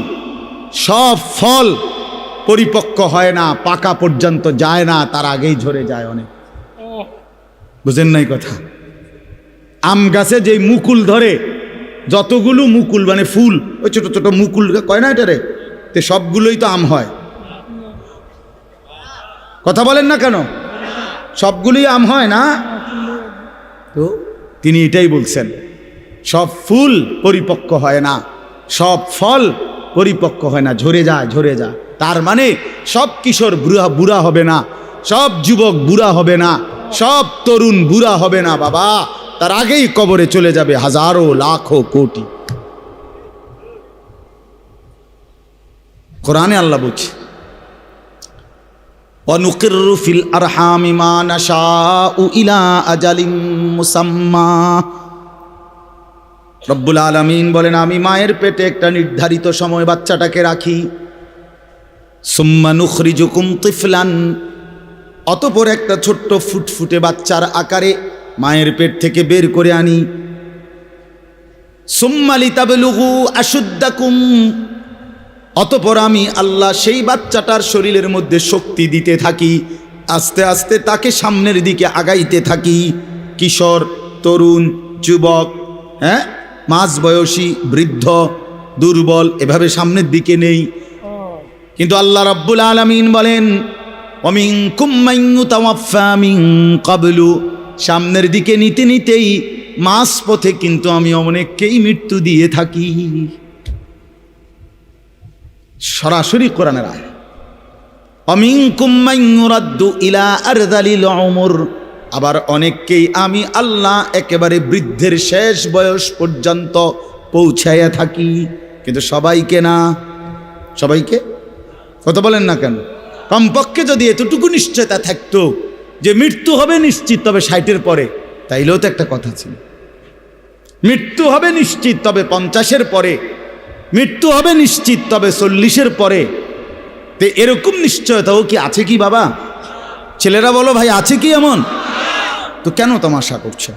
সব ফল পরিপক্ক হয় না, পাকা পর্যন্ত যায় না, তার আগেই ঝরে যায় অনেক। বুঝেন নাই কথা? আম গাছে যে মুকুল ধরে, যতগুলো মুকুল মানে ফুল, ওই ছোট ছোট মুকুল কয় না এটারে, তো সবগুলোই তো আম হয়। কথা বলেন না কেন? সবগুলোই আম হয় না? তো তিনি এটাই বলছেন, সব ফুল পরিপক্ক হয় না, সব ফল পরিপক্ক হয় না, ঝরে যায়, ঝরে যায়। তার মানে সব কিশোর বুড়া হবে না, সব যুবক বুড়া হবে না, সব তরুণ বুড়া হবে না বাবা, তার আগেই কবরে চলে যাবে হাজারো লাখো কোটি। কোরআনে আল্লাহ বলছে, ওয়ানুকিররু ফিল আরহামি মা নাশাউ ইলা আজালিম মুসাম্মা। রব্বুল আলামিন বলেন, আমি মায়ের পেটে একটা নির্ধারিত সময় বাচ্চাটাকে রাখি। সুম্মা নুখরিজুকুম তিফলান, অতঃপর একটা ছোট্ট ফুটফুটে বাচ্চার আকারে মায়ের পেট থেকে বের করে আনি। সুম্মা লিতাবলুগু আশুদ্দাকুম, অতঃপর আমি আল্লাহ সেই বাচ্চাটার শরীরের মধ্যে শক্তি দিতে থাকি, আস্তে আস্তে তাকে সামনের দিকে আগাইতে থাকি। কিশোর, তরুণ, যুবক, হ্যাঁ, মাঝবয়সী, বৃদ্ধ, দুর্বল, এভাবে সামনের দিকে নেই। কিন্তু আল্লাহ রাব্বুল আলামিন বলেন, ওয়ামিনকুম মান ইউতাওয়াফফা মিন ক্বাবলু, সামনের দিকে নিতে নিতেই মাঝ পথে কিন্তু আমি অনেককেই মৃত্যু দিয়ে থাকি। সরাসরি কোরআনের আয়াত। ওয়ামিনকুম মান ইউরাদ্দু ইলা আরযালিল উমর, আবার অনেককেই আমি আল্লাহ একেবারে বৃদ্ধের শেষ বয়স পর্যন্ত পৌঁছাইয়া থাকি, কিন্তু সবাইকে না। সবাইকে কথা বলেন না কেন? কমপক্ষে যদি এতটুকু নিশ্চয়তা থাকতো যে মৃত্যু হবে নিশ্চিত, তবে 60-এর পরে, তাইলেও তো একটা কথা ছিল। মৃত্যু হবে নিশ্চিত, তবে 50-এর পরে, মৃত্যু হবে নিশ্চিত, তবে 40-এর পরে। তো এরকম নিশ্চয়তাও কি আছে কি বাবা? ছেলেরা বলো ভাই, আছে কি এমন? তো কেন তামাশা করছো?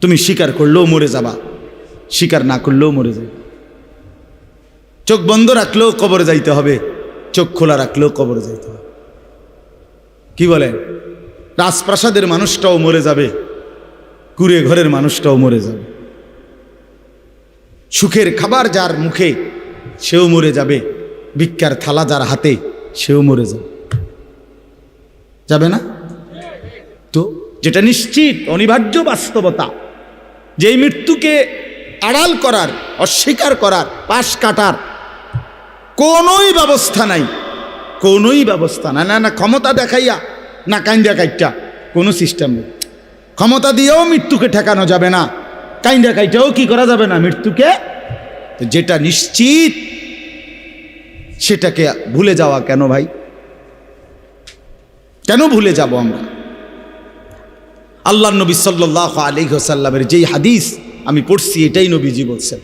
তুমি স্বীকার করলেও মরে যাবা, স্বীকার না করলেও মরে যাবে। চোখ বন্ধ রাখলেও কবরে যাইতে হবে, চোখ খোলা রাখলেও কবরে যাইতে হবে। কি বলেন? রাজপ্রাসাদের মানুষটাও মরে যাবে, কুড়ে ঘরের মানুষটাও মরে যাবে, সুখের খাবার যার মুখে সেও মরে যাবে, ভিক্ষার থালা যার হাতে সেও মরে যাবে। যাবে না? তো যেটা নিশ্চিত অনিবার্য বাস্তবতা, যেই মৃত্যুকে আড়াল করার, অস্বীকার করার, পাশ কাটার কোনোই ব্যবস্থা নাই, কোনোই ব্যবস্থা নাই। না না ক্ষমতা দেখাইয়া, না কাইন্দা কাইটা, কোনো সিস্টেম নেই। ক্ষমতা দিয়েও মৃত্যুকে ঠেকানো যাবে না, কাইন্দা কাইটাও কি করা যাবে না মৃত্যুকে। তো যেটা নিশ্চিত সেটাকে ভুলে যাওয়া কেন ভাই? কেন ভুলে যাব আমরা? আল্লাহ নবী সাল্লাল্লাহু আলাইহি ওয়াসাল্লামের যেই হাদিস আমি পড়ছি, এটাই নবীজি বলছেন,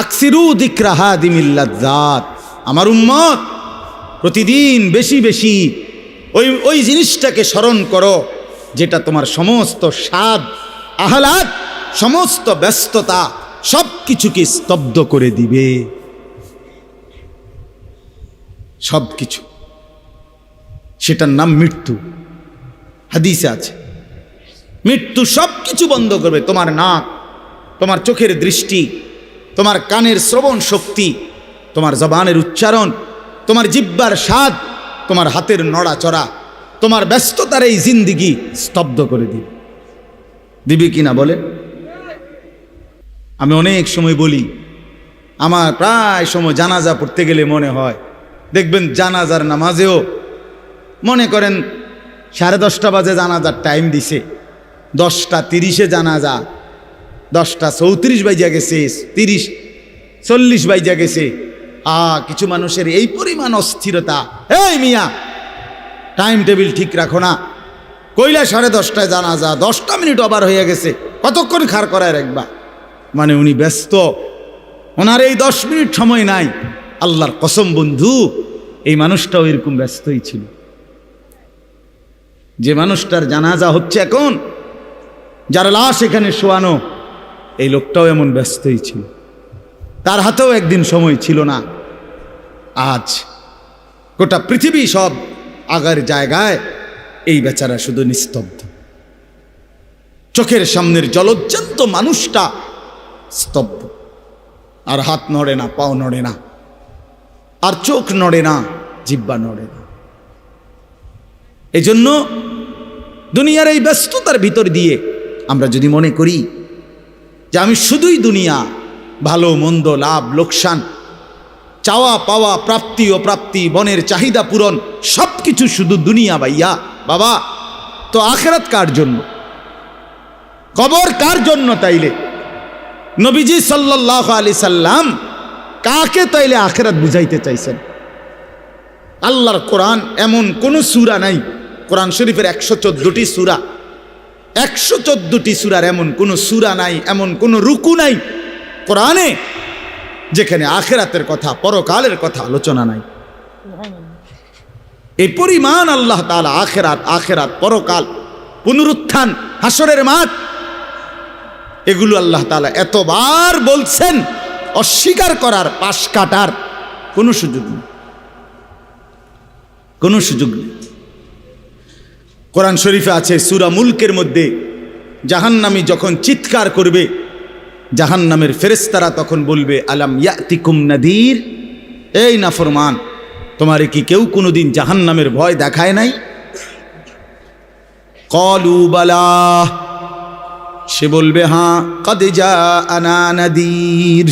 আকসিরু যিকরা হাদিমিল লাযযাত, আমার উম্মত প্রতিদিন বেশি বেশি ওই জিনিসটাকে স্মরণ করো যেটা তোমার সমস্ত স্বাদ আহ্লাদ সমস্ত ব্যস্ততা সব কিছুকে স্তব্ধ করে দিবে। সব কিছু, সেটার নাম মৃত্যু। হাদিসে আছে মৃত্যু সব কিছু বন্ধ করবে। তোমার নাক, তোমার চোখের দৃষ্টি, তোমার কানের শ্রবণ শক্তি, তোমার জবানের উচ্চারণ, তোমার জিহ্বার স্বাদ, তোমার হাতের নড়াচড়া, তোমার ব্যস্ততার এই জিন্দিগি স্তব্ধ করে দিবে। দিবি কিনা বলে? আমি অনেক সময় বলি, আমার প্রায় সময় জানাজা পড়তে গেলে মনে হয়, দেখবেন জানাজার নামাজেও মনে করেন 10:30 বাজে জানাজার টাইম দিছে, 10:30 জানাজা, 10:34 বাইজা গেছে, 30-40 বাইজা গেছে। কিছু মানুষের এই পরিমাণ অস্থিরতা, এই মিয়া টাইম টেবিল ঠিক রাখো না, কইলা 10:30 জানাজা, 10টা মিনিট ওভার হয়ে গেছে, কতক্ষণ খাড় করায় রাখবা? মানে উনি ব্যস্ত, ওনার এই 10 মিনিট সময় নাই। আল্লাহর কসম বন্ধু, এই মানুষটাও এরকম ব্যস্তই ছিল। যে মানুষটার জানাজা হচ্ছে এখন, যার লাশ এখানে শোয়ানো, এই লোকটাও এমন ব্যস্তই ছিল। তার হাতেও একদিন সময় ছিল না। আজ গোটা পৃথিবী সব আগার জায়গায়, এই বেচারা শুধু নিস্তব্ধ। চোখের সামনের জলজ্জান্ত মানুষটা স্তব্ধ, আর হাত নড়ে না, পাও নড়ে না, আর চোখ নড়ে না, জিহ্বা নড়ে না। এজন্য দুনিয়ার এই ব্যস্ততার ভিতর দিয়ে আমরা যদি মনে করি যে আমি শুধুই দুনিয়া, ভালো মন্দ, লাভ লোকসান, চাওয়া পাওয়া, প্রাপ্তি অপ্রাপ্তি, মনের চাহিদা পূরণ, সব কিছু শুধু দুনিয়া ভাইয়া, বাবা তো আখিরাত কার জন্য? কবর কার জন্য? তাইলে নবীজি সাল্লাল্লাহু আলাইহি সাল্লাম কাকে তাইলে আখিরাত বুঝাইতে চাইছেন? আল্লাহর কোরআন এমন কোন সূরা নাই, কোরআন শরীফের 114টি সূরা, 114টি সূরার এমন কোন সূরা নাই, এমন কোন রুকু নাই কোরআনে যেখানে আখিরাতের কথা, পরকালের কথা আলোচনা নাই। এই পরিমাণ আল্লাহ তাআলা আখিরাত, পরকাল, পুনরুত্থান, হাসরের মাঠ, এগুলো আল্লাহ তাআলা এতবার বলছেন, অস্বীকার করার, পাশ কাটার কোনো সুযোগ নেই, কোনো সুযোগ নেই। কোরআন শরীফে আছে সূরা মুলকের মধ্যে, জাহান্নামী যখন চিৎকার করবে, জাহান্নামের ফেরেশতারা তখন বলবে, আলাম ইয়াতিকুম নাদির, এই নাফরমান, তোমারে কি কেউ কোনোদিন জাহান্নামের ভয় দেখায় নাই? ক্বালু বালা, সে বলবে হ্যাঁ, কদ জাআনা নাদির,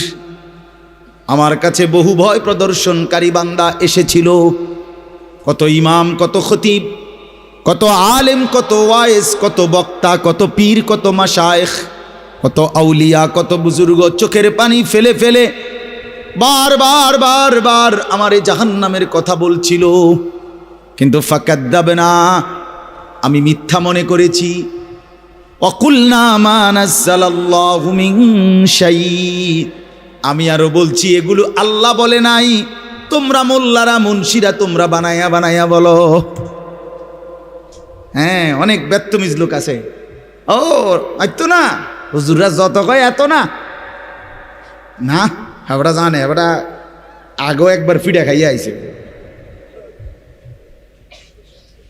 আমার কাছে বহু ভয় প্রদর্শনকারী বান্দা এসেছিল। কত ইমাম, কত খতিব, কত আলেম, কত ওয়াইজ, কত বক্তা, কত পীর, কত মাশায়েখ, কত আউলিয়া, কত বুজুর্গ চোখের পানি ফেলে ফেলে বারবার আমার এই জাহান্নামের কথা বলছিল, কিন্তু ফাকাদ্দাবনা, আমি মিথ্যা মনে করেছি। ওয়াকুলনা মা নাযালাল্লাহু মিন শাই, আমি আরো বলছি এগুলো আল্লাহ বলে নাই, তোমরা মোল্লারা, মুন্সিরা তোমরা বানায়া বানায়া বলো। হ্যাঁ, অনেক বেত্তমিজ লোক আছে, ও এত না, হুজুররা যত কয় এত না, না হাবড়া জানে, হাবড়া আগেও একবার ফিডা খাইয়া আইছে,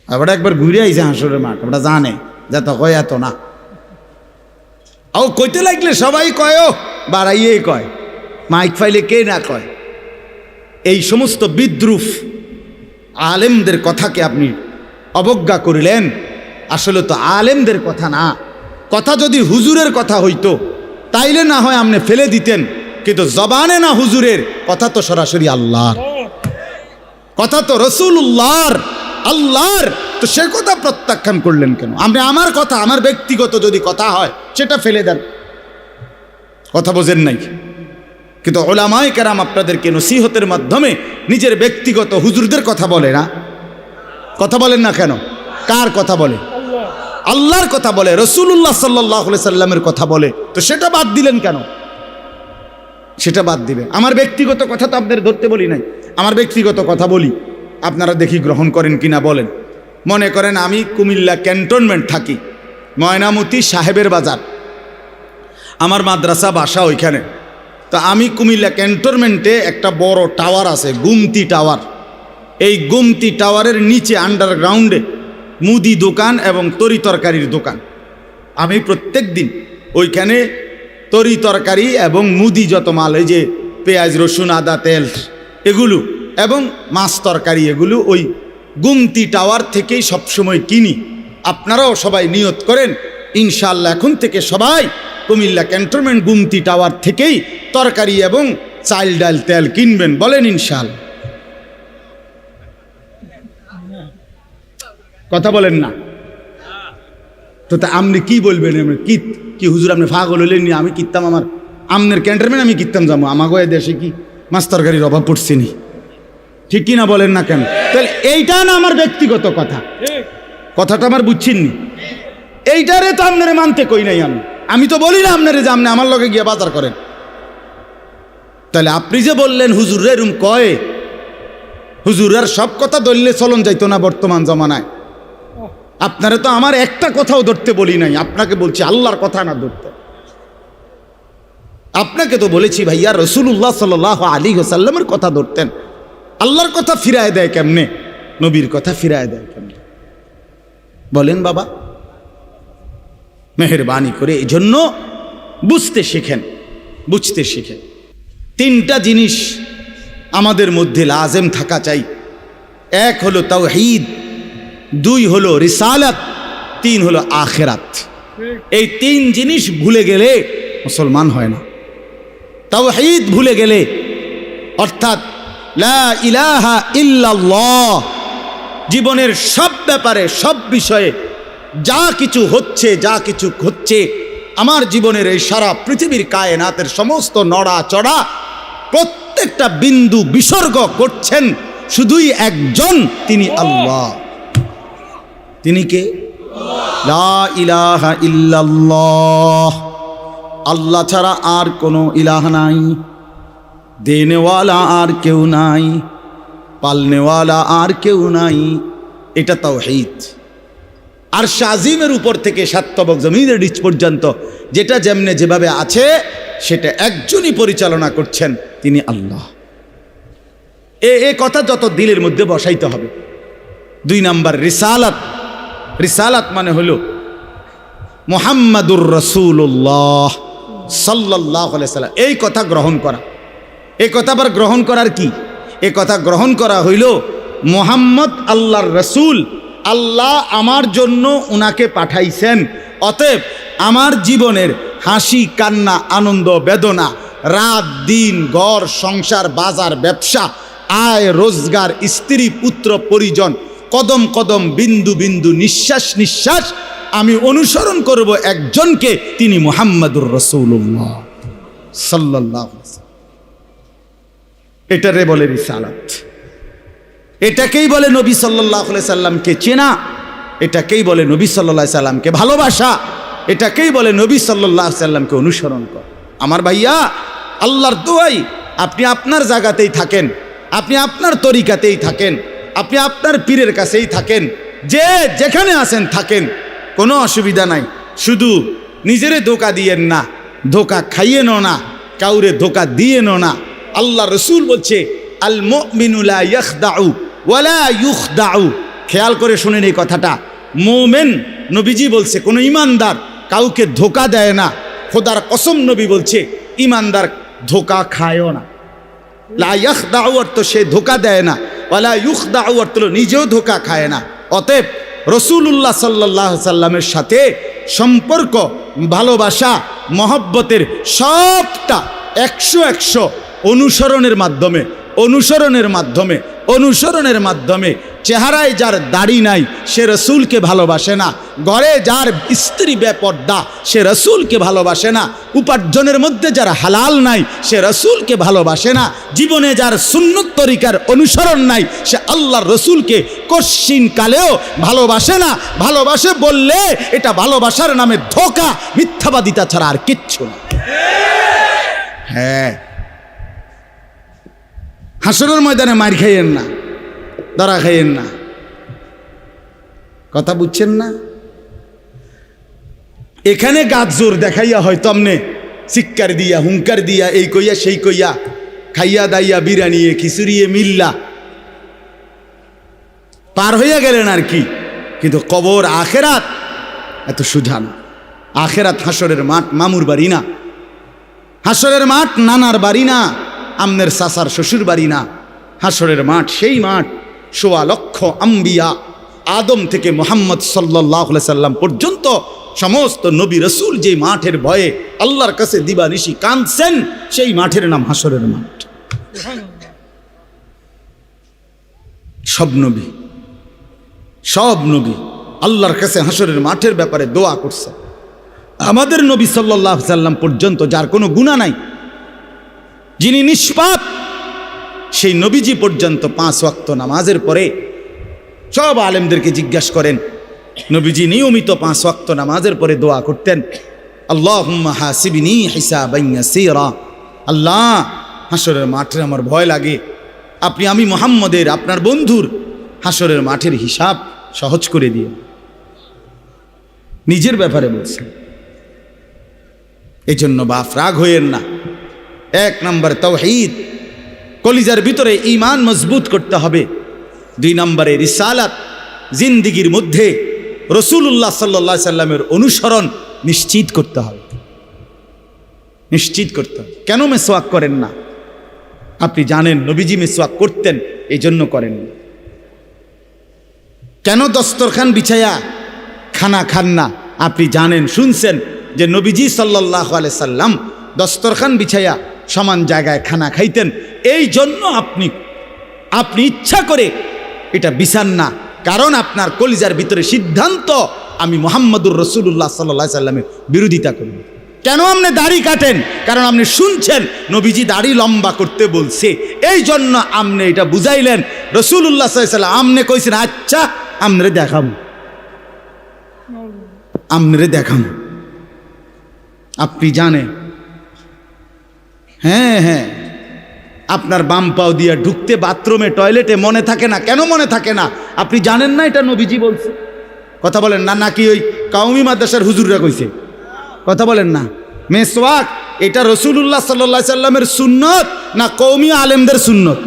হাবড়া একবার ঘুরে আইছে হাসরের মাঠ, হাবড়া জানে যত কয় এত না। ও কইতে লাগলে সবাই কয়, ও বাড়াইয়ে কয়, মাইক ফাইলে কে না কয়। এই সমস্ত বিদ্রুপ আলেমদের কথাকে আপনি অবজ্ঞা করিলেন। আসলে তো আলেমদের কথা না, কথা যদি হুজুরের কথা হইতো তাইলে না হয় আপনি ফেলে দিতেন, কিন্তু জবানে না হুজুরের কথা, তো সরাসরি আল্লাহর কথা, তো রাসূলুল্লাহর, আল্লাহর, তো সে কথা প্রত্যাখ্যান করলেন কেন? আপনি আমার কথা, আমার ব্যক্তিগত যদি কথা হয় সেটা ফেলে দেন, কথা বোঝেন নাই। কিন্তু উলামায়ে কেরাম আপনাদেরকে নসিহতের মাধ্যমে নিজের ব্যক্তিগত হুজুরদের কথা বলে না, কথা বলেন না কেন? কার কথা বলে? আল্লাহর কথা বলে, রাসূলুল্লাহ সাল্লাল্লাহু আলাইহি সাল্লামের কথা বলে, তো সেটা বাদ দিলেন কেন? সেটা বাদ দিবেন। আমার ব্যক্তিগত কথা তো আপনাদের ধরতে বলি নাই, আমার ব্যক্তিগত কথা বলি, আপনারা দেখি গ্রহণ করেন কিনা বলেন। মনে করেন আমি কুমিল্লা ক্যান্টনমেন্ট থাকি, ময়নামতি সাহেবের বাজার, আমার মাদ্রাসা বাসা ওইখানে। তো আমি কুমিল্লা ক্যান্টনমেন্টে একটা বড় টাওয়ার আছে, গুমতি টাওয়ার। এই গুমতি টাওয়ারের নিচে আন্ডারগ্রাউন্ডে মুদি দোকান এবং তরি তরকারির দোকান। আমি প্রত্যেক দিন ওইখানে তরি তরকারি এবং মুদি যত মাল, এই যে পেঁয়াজ রসুন আদা তেল এগুলো এবং মাছ তরকারি এগুলো ওই গুমতি টাওয়ার থেকেই সবসময় কিনি। আপনারাও সবাই নিয়ত করেন ইনশাআল্লাহ এখন থেকে সবাই কুমিল্লা ক্যান্টনমেন্ট গুমতি টাওয়ার থেকেই তরকারি এবং চাল ডাল তেল কিনবেন, বলেন ইনশাআল্লাহ। কথা বলেন না তো, তা আপনি কি বলবেন? কি হুজুর আপনি পাগল হলেন? আমি কিনতাম, আমার আমনের ক্যান্টনমেন্ট আমি কিনতাম যাবো, আমাগো এ দেশে কি মাছ তরকারির অভাব পড়ছে নি? ঠিক কিনা বলেন না কেন? তাহলে এইটা না আমার ব্যক্তিগত কথা, কথাটা আমার বুঝছেননি? এইটারে তো আপনারে মানতে কই নাই আমি তো বলি না আপনারে যে আপনি আমার লগে গিয়ে বাজার করেন। তাহলে আপনি যে বললেন হুজুর এরম কয়, হুজুরের সব কথা ধরলে চলন যাইতো না বর্তমান জমানায়। আপনারা তো আমার একটা কথাও ধরতে বলি নাই, আপনাকে বলছি আল্লাহর কথা না ধরতে। আপনাকে তো বলেছি ভাইয়া রাসূলুল্লাহ সাল্লাল্লাহু আলাইহি ওয়াসাল্লামের কথা ধরতেন। আল্লাহর কথা ফিরায় দেয় কেমনে? নবীর কথা ফিরায় দেয় কেমনে? বলেন বাবা, মেহেরবানি করে এই জন্য বুঝতে শিখেন, বুঝতে শিখেন। তিনটা জিনিস আমাদের মধ্যে লাজেম থাকা চাই। এক হলো তাওহীদ, দুই হলো রিসালাত, তিন হলো আখিরাত। এই তিন জিনিস ভুলে গেলে মুসলমান হয় না। তাওহীদ ভুলে গেলে, অর্থাৎ লা ইলাহা ইল্লাল্লাহ, জীবনের সব ব্যাপারে সব বিষয়ে যা কিছু হচ্ছে আমার জীবনের এই সারা পৃথিবীর কায়নাতের সমস্ত নড়া চড়া প্রত্যেকটা বিন্দু বিসর্গ করছেন শুধুই একজন, তিনি আল্লাহ। তিনি কে? লা ইলাহা ইল্লাল্লাহ, আল্লাহ ছাড়া আর কোনো ইলাহ নাই, দেনেওয়ালা আর কেউ নাই, পালনেওয়ালা আর কেউ নাই। এটা তাওহীদ। আর শাজিমের উপর থেকে সাতবক জমিনের নিচ পর্যন্ত যেটা যেমনে যেভাবে আছে সেটা একজনই পরিচালনা করছেন, তিনি আল্লাহ। এ কথা যত দিলের মধ্যে বসাইতে হবে। দুই নাম্বার রিসালাত। রিসালাত মানে হলো মুহাম্মাদুর রাসূলুল্লাহ সাল্লাল্লাহু আলাইহি সাল্লাম, এই কথা গ্রহণ করা। এই কথা আবার গ্রহণ করার কি? এই কথা গ্রহণ করা হইল মুহাম্মদ আল্লাহর রসুল, আল্লাহ আমার জন্য উনাকে পাঠাইছেন। অতএব আমার জীবনের হাসি কান্না আনন্দ বেদনা, রাত দিন, ঘর সংসার বাজার ব্যবসা, আয় রোজগার, স্ত্রী পুত্র পরিজন, কদম কদম বিন্দু বিন্দু নিঃশ্বাস নিঃশ্বাস আমি অনুসরণ করব একজনকে, তিনি মুহাম্মাদুর রাসূলুল্লাহ সাল্লাল্লাহু আলাইহি ওয়াসাল্লাম। এটারে বলে রিসালাত। এটাকেই বলে নবী সাল্লাল্লাহু আলাইহি সাল্লামকে চেনা, এটাকেই বলে নবী সাল্লাল্লাহু আলাইহি সাল্লামকে ভালোবাসা, এটাকেই বলে নবী সাল্লাল্লাহু আলাইহি সাল্লামকে অনুসরণ কর। আমার ভাইয়া, আল্লাহর দোয়াই আপনি আপনার জায়গাতেই থাকেন, আপনি আপনার তরিকাতেই থাকেন, আপনি আপনার পীরের কাছেই থাকেন, যে যেখানে আছেন থাকেন, কোনো অসুবিধা নাই। শুধু নিজেরে ধোকা দিয়েন না, ধোকা খাইয়েনও না, কাউরে ধোকা দিয়েনও না। আল্লাহ রসুল বলছে আল মুমিনু লা ইয়াখদাউ ওয়ালা ইউখদাউ। খেয়াল করে শুনেন এই কথাটা। মুমিন, নবীজি বলছে, কোনো ইমানদার কাউকে ধোকা দেয় না। খোদার কসম নবী বলছে ইমানদার ধোকা খায়ও না। লা ইয়াখদাউ অর্থ সে ধোকা দেয় না, ওয়ালা ইউখদাউ অর্থ নিজেও ধোকা খায় না। অতএব রসুলুল্লাহ সাল্লাল্লাহু আলাইহি সাল্লামের সাথে সম্পর্ক, ভালোবাসা, মহব্বতের সবটা 100 অনুসরণের মাধ্যমে, অনুসরণের মাধ্যমে। চেহারায় যার দাড়ি নাই সে রসুলকে ভালোবাসে না, ঘরে যার স্ত্রী বেপর্দা সে রসুলকে ভালোবাসে না, উপার্জনের মধ্যে যার হালাল নাই সে রসুলকে ভালোবাসে না, জীবনে যার সুন্নত তরিকার অনুসরণ নাই সে আল্লাহর রসুলকে কশ্চিন কালেও ভালোবাসে না। ভালোবাসে বললে এটা ভালোবাসার নামে ধোঁকা, মিথ্যাবাদিতা ছাড়া আর কিচ্ছু না। হ্যাঁ, হাসরের ময়দানে মার খাইয়েন না, ধরা খাইয়েন না। কথা বুঝছেন না? এখানে গাছ জোর দেখাইয়া হয়তো আমনে চিৎকার দিয়া হুঙ্কার দিয়া এই কইয়া সেই কইয়া খাইয়া দাইয়া বিরানিয়ে খিচুড়িয়ে মিল্লা পার হইয়া গেলেন আর কি। কিন্তু কবর আখেরাত এত সুজান। আখেরাত হাসরের মাঠ মামুর বাড়ি না, হাসরের মাঠ নানার বাড়ি না, আমনের চাচার শ্বশুর বাড়ি না। হাসরের মাঠ সেই মাঠ ১৬ লক্ষ আম্বিয়া আদম থেকে মুহাম্মদ সাল্লাল্লাহু আলাইহি সাল্লাম পর্যন্ত সমস্ত নবী রসুল যে মাঠের ভয়ে আল্লাহর কাছে দিবানিশি কাঁদছেন, সেই মাঠের নাম হাসরের মাঠ। সব নবী আল্লাহর কাছে হাসরের মাঠের ব্যাপারে দোয়া করছে। আমাদের নবী সাল্লাল্লাহু আলাইহি সাল্লাম পর্যন্ত যার কোনো গুনাহ নাই, যিনি নিষ্পাপ, সেই নবীজি পর্যন্ত 5 ওয়াক্ত নামাজের পরে সব আলেমদেরকে জিজ্ঞাসা করেন, নবীজি নিয়মিত 5 ওয়াক্ত নামাজের পরে দোয়া করতেন, আল্লাহুম্মা হাসিবনি হিসাবান ইয়াসীরা। আল্লাহ, হাসরের মাঠে আমার ভয় লাগে, আপনি আমি মুহাম্মদের আপনার বন্ধুর হাসরের মাঠের হিসাব সহজ করে দিয়ে। নিজের ব্যাপারে বলছেন। এই জন্য বাপ রাগ হইয়েন না। 1 নম্বর তাওহীদ, কলিজার ভিতরে ঈমান মজবুত করতে হবে। 2 নম্বরে রিসালাত, জিন্দিগির মধ্যে রাসূলুল্লাহ সাল্লাল্লাহু আলাইহি সাল্লামের অনুসরণ নিশ্চিত করতে হবে। কেন মেসওয়াক করেন না? আপনি জানেন নবীজি মেসওয়াক করতেন, এই জন্য করেন না। কেন দস্তরখান বিছায়া খানা খান না? আপনি জানেন, শুনছেন যে নবীজি সাল্লাল্লাহু আলাইহি সাল্লাম দস্তরখান বিছায়া সমান জায়গায় খানা খাইতেন, এই জন্য আপনি ইচ্ছা করে এটা বিছান না। কারণ আপনার কলিজার ভিতরে সিদ্ধান্ত, আমি মুহাম্মদুর রাসূলুল্লাহ সাল্লাল্লাহু আলাইহি সাল্লামের বিরোধিতা করব। কেন আপনি দাড়ি কাটেন? কারণ আপনি শুনছেন নবীজি দাড়ি লম্বা করতে বলছে, এই জন্য আপনি এটা বুঝাইলেন। রাসূলুল্লাহ সাল্লাল্লাহু আলাইহি সাল্লাম আপনি কইছেন, আচ্ছা আমরে দেখাম। আপনি জানেন, হ্যাঁ, আপনার বাম পাও দিয়ে ঢুকতে বাথরুমে টয়লেটে মনে থাকে না। কেন মনে থাকে না? আপনি জানেন না এটা নবীজি বলছে। কথা বলেন না, নাকি ওই কাউমি মাদ্রাসার হুজুররা কইছে? কথা বলেন না। মেসওয়াক এটা রাসূলুল্লাহ সাল্লাল্লাহু আলাইহি সাল্লামের সুন্নত না কওমি আলেমদের সুন্নত?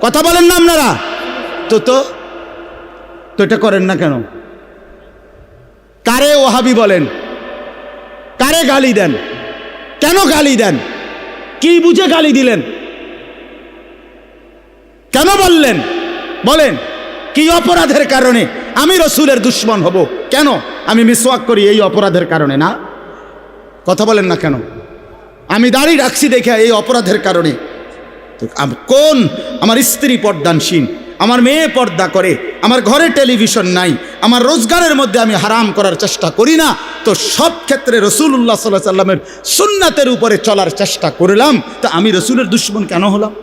কথা বলেন না আপনারা। তো এটা করেন না কেন? কারে ওহাবি বলেন? কারে গালি দেন? কেন গালি দেন? কি বুঝে গালি দিলেন? কেন বললেন? বলেন, কি অপরাধের কারণে আমি রসুলের দুশ্মন হব? কেন আমি মিসওয়াক করি? এই অপরাধের কারণে না? কথা বলেন না কেন? আমি দাড়ি রাখছি দেখে এই অপরাধের কারণে? কোন আমার স্ত্রী পর্দানসীন, আমার মেয়ে পর্দা করে, আমার ঘরে টেলিভিশন নাই, আমার রোজগারের মধ্যে আমি হারাম করার চেষ্টা করি না, তো সব ক্ষেত্রে রাসূলুল্লাহ সাল্লাল্লাহু আলাইহি সাল্লামের সুন্নাতের উপরে চলার চেষ্টা করলাম, তা আমি রসুলের দুশ্মন কেন হলাম?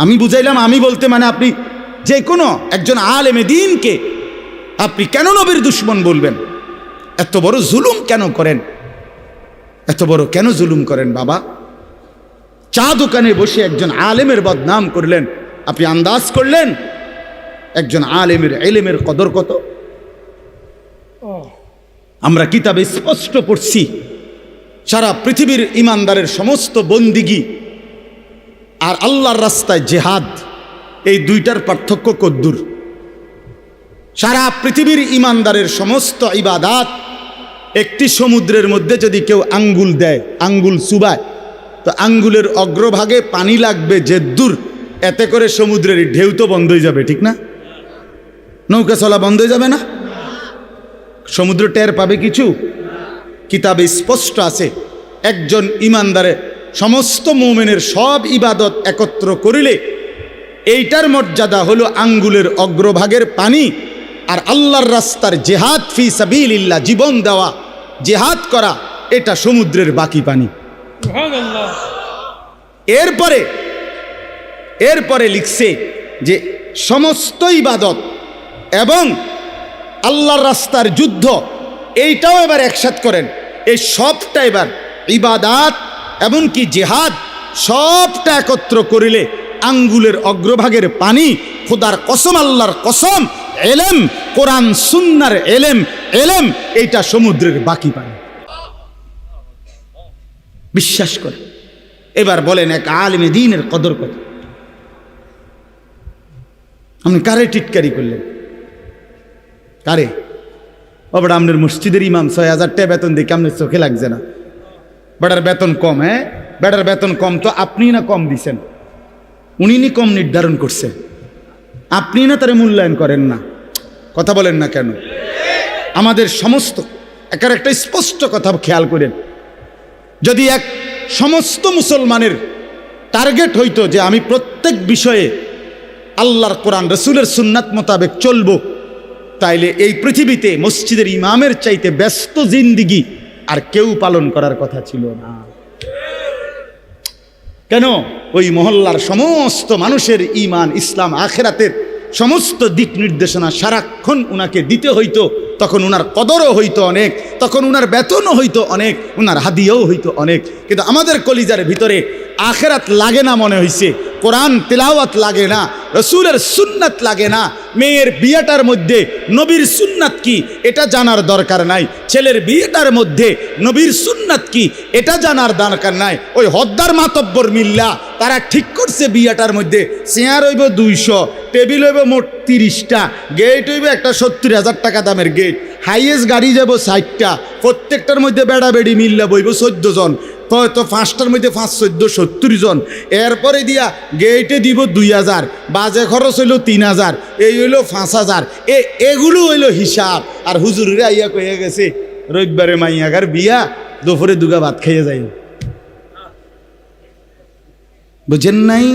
আমি বুঝাইলাম, আমি বলতে মানে আপনি যে কোনো একজন আলেমে দ্বীনকে আপনি কেন নবীর দুশ্মন বলবেন? এত বড় জুলুম কেন করেন? এত বড় কেন জুলুম করেন বাবা? চা দোকানে বসে একজন আলেমের বদনাম করলেন, আপনি আন্দাজ করলেন একজন আলেমের ইলমের কদর কত? আমরা কিতাবে স্পষ্ট পড়ছি, সারা পৃথিবীর ইমানদারের সমস্ত বন্দিগি আর আল্লাহর রাস্তায় জিহাদ, এই দুইটার পার্থক্য কদ্দুর। সারা পৃথিবীর ইমানদারের সমস্ত ইবাদাত, একটি সমুদ্রের মধ্যে যদি কেউ আঙ্গুল দেয়, আঙ্গুল চুবায়, তো আঙ্গুলের অগ্রভাগে পানি লাগবে যে দূর, এতে করে সমুদ্রের ঢেউ তো বন্ধ হয়ে যাবে, ঠিক না? নৌকা চলা বন্ধ হয়ে যাবে না? সমুদ্র টের পাবে কিছু? কিতাবে স্পষ্ট আছে, একজন ইমানদারে সমস্ত মুমিনের সব ইবাদত একত্র করিলে এইটার মর্যাদা হলো আঙ্গুলের অগ্রভাগের পানি। আর আল্লাহর রাস্তার জিহাদ ফি সাবিলিল্লাহ, জীবন দেওয়া, জিহাদ করা, এটা সমুদ্রের বাকি পানি। এরপরে লিখছে যে সমস্ত ইবাদত এবং আল্লাহর রাস্তার যুদ্ধ, এইটাও এবার একসাথ করেন। এই সবটা এবার ইবাদাত এমনকি জিহাদ সবটা একত্র করিলে আঙ্গুলের অগ্রভাগের পানি, খোদার কসম, আল্লাহর কসম, এলেম, কোরআন সুন্নার এলেম, এলেম এইটা সমুদ্রের বাকি পানি। বিশ্বাস করে। এবার বলেন এক আলেমে দ্বীনের কদর কত? আপনি কারে টিটকারি করলেন? কারে? বাবা আপনার মসজিদের ইমাম ৬,০০০ টাকা বেতন দিয়ে আপনার চোখে লাগছে না? বেটার বেতন কম। হ্যাঁ, বেটার বেতন কম তো আপনি না কম দিছেন? উনি নি কম নির্ধারণ করছেন, আপনি না তারে মূল্যায়ন করেন না? কথা বলেন না কেন? আমাদের সমস্ত একটা স্পষ্ট কথা খেয়াল করেন, যদি এক সমস্ত মুসলমানের টার্গেট হইতো যে আমি প্রত্যেক বিষয়ে আল্লাহর কোরআন রসুলের সুন্নাত মোতাবেক চলবো, তাইলে এই পৃথিবীতে মসজিদের ইমামের চাইতে ব্যস্ত জিন্দিগি আর কেউ পালন করার কথা ছিল না। কেন? ওই মহল্লার সমস্ত মানুষের ঈমান, ইসলাম, আখিরাতের সমস্ত দিক নির্দেশনা সারাক্ষণ উনাকে দিতে হইতো। তখন উনার কদরও হইতো অনেক, তখন উনার বেতনও হইতো অনেক, উনার হাদিয়াও হইতো অনেক। কিন্তু আমাদের কলিজার ভিতরে আখিরাত লাগে না মনে হইছে, কোরআন তিলাওয়াত লাগে না, রসুলের সুন্নাত লাগে না। মেয়ের বিয়েটার মধ্যে নবীর সুন্নাত কি এটা জানার দরকার নাই, ছেলের বিয়েটার মধ্যে নবীর সুন্নাত কি এটা জানার দরকার নাই। ওই হদ্দার মাতব্বর মিল্লা তারা ঠিক করছে বিয়েটার মধ্যে চেয়ার হইব ২০০, টেবিল হইব মোট ৩০টা, গেট হইব একটা ৭০,০০০ টাকা দামের গেট, হাইয়েস্ট গাড়ি যাব ৬০টা, প্রত্যেকটার মধ্যে বেড়া বেড়ি মিল্লা বইব ১৪ জন, তো ৫টার মধ্যে ৫, ১৪, ৭০ জন। এরপরে দিয়া গেটে দিব ২,০০০, বাজে খরচ হইল ৩,০০০, এই হইল ৫,০০০। এগুলো হইল হিসাব। আর হুজুরে আইয়া কয়ে গেছে রবিবারে মাইয়াগার বিয়া, দুপুরে দুগা ভাত খাইয়ে যাই। বুঝেন নাই?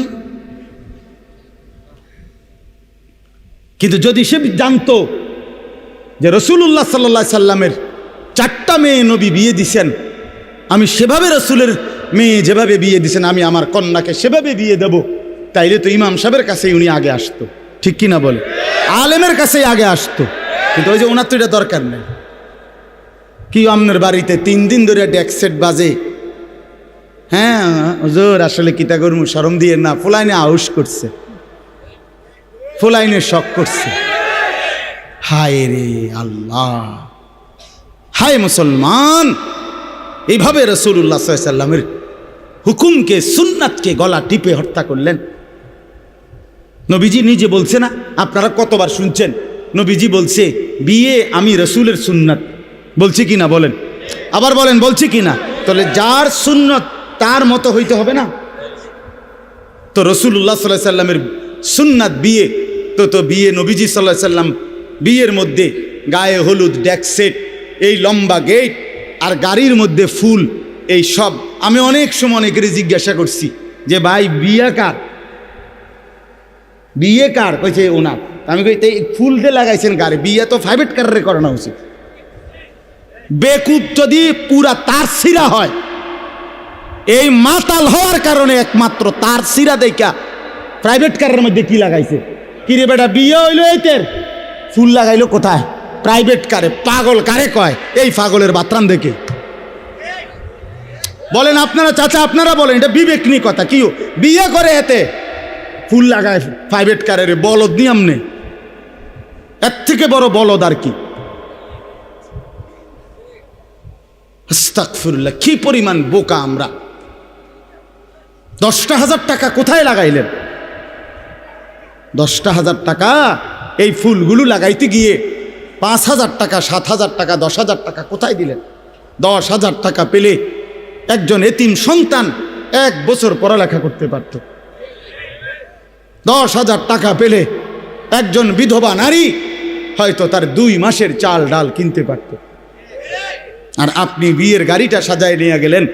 কিন্তু যদি সে জানতো যে রাসূলুল্লাহ সাল্লাল্লাহু আলাইহি সাল্লামের 4টা মেয়ে নবী বিয়ে দিছেন, আমি সেভাবে রসুলের মেয়ে যেভাবে বিয়ে দিছেন আমি আমার কন্যাকে সেভাবে বিয়ে দেব, তাইলে তো ইমাম সাহেবের কাছেই উনি আগে আসতো। ঠিক কিনা বলে? আলেমের কাছেই আগে আসতো। কিন্তু ওই যে ওনার তো এটা দরকার নেই। কি আপনার বাড়িতে 3 দিন ধরে ডেকসেট বাজে? হ্যাঁ হুজুর আসলে কিতা করবো, শরম দিয়ে না, ফুলাইনে আউশ করছে, ফুলাইনে শখ করছে। হায় রে আল্লাহ, হায় মুসলমান, এইভাবে রাসূলুল্লাহ সাল্লাল্লাহু আলাইহি সাল্লামের হুকুমকে, সুন্নাতকে গলা টিপে হত্যা করলেন। নবীজি নিজে বলছে না, আপনারা কতবার শুনছেন, নবীজি বলছে বিয়ে আমি রাসূলের সুন্নাত, বলছি কি না বলেন? আবার বলেন বলছি কি না? তাহলে যার সুন্নাত তার মতো হইতে হবে না? তো রাসূলুল্লাহ সাল্লাল্লাহু আলাইহি সাল্লামের সুন্নাত বিয়ে, তো বিয়ে নবীজি সাল্লাল্লাহু আলাইহি সাল্লাম বিয়ের মধ্যে গায়ে হলুদ, ডেকসেট, এই লম্বা গেট আর গাড়ির মধ্যে ফুল, এই সব। আমি অনেক সময় অনেকের জিজ্ঞাসা করছি যে ভাই বিয়ে কার, বিয়ে কার? কইছে ওনার। আমি কই এই ফুল দিয়ে লাগাইছেন গাড়ি, বিয়ে তো প্রাইভেট কারে করানো উচিত। বেকুব যদি পুরা তার সিরা হয়, এই মাতাল হওয়ার কারণে একমাত্র তার সিরা দেখা প্রাইভেট কারের মধ্যে কি লাগাইছে। কিরে বেটা বিয়ে হইলো এইতের, ফুল লাগাইলো কোথায়? প্রাইভেট কারে। পাগল কারে কয়? এই পাগলের বাতরান দেখে। বলেন আপনারা চাচা, আপনারা বলেন, এটা বিবেক নিয়ে কথা। কি বিয়ে করে এতে ফুল লাগায় প্রাইভেট কারের? বলদ নিয়ম নেই, এর থেকে বড় বলদ আর কি? আস্তাগফিরুল্লাহ, কি পরিমাণ বোকা আমরা। 10,000 টাকা কোথায় লাগাইলেন? 10,000 টাকা এই ফুলগুলো লাগাইতে গিয়ে 5,000 টাকা, 7,000 টাকা, 10,000 টাকা কোথায় দিলেন? 10,000 টাকা পেলে একজন এতিম সন্তান 1 বছর পড়ালেখা করতে পারত। 10,000 টাকা পেলে একজন বিধবা নারী হয়তো তার 2 মাসের চাল ডাল কিনতে পারত। আর আপনি বিয়ের গাড়িটা সাজায় নিয়ে গেলেন,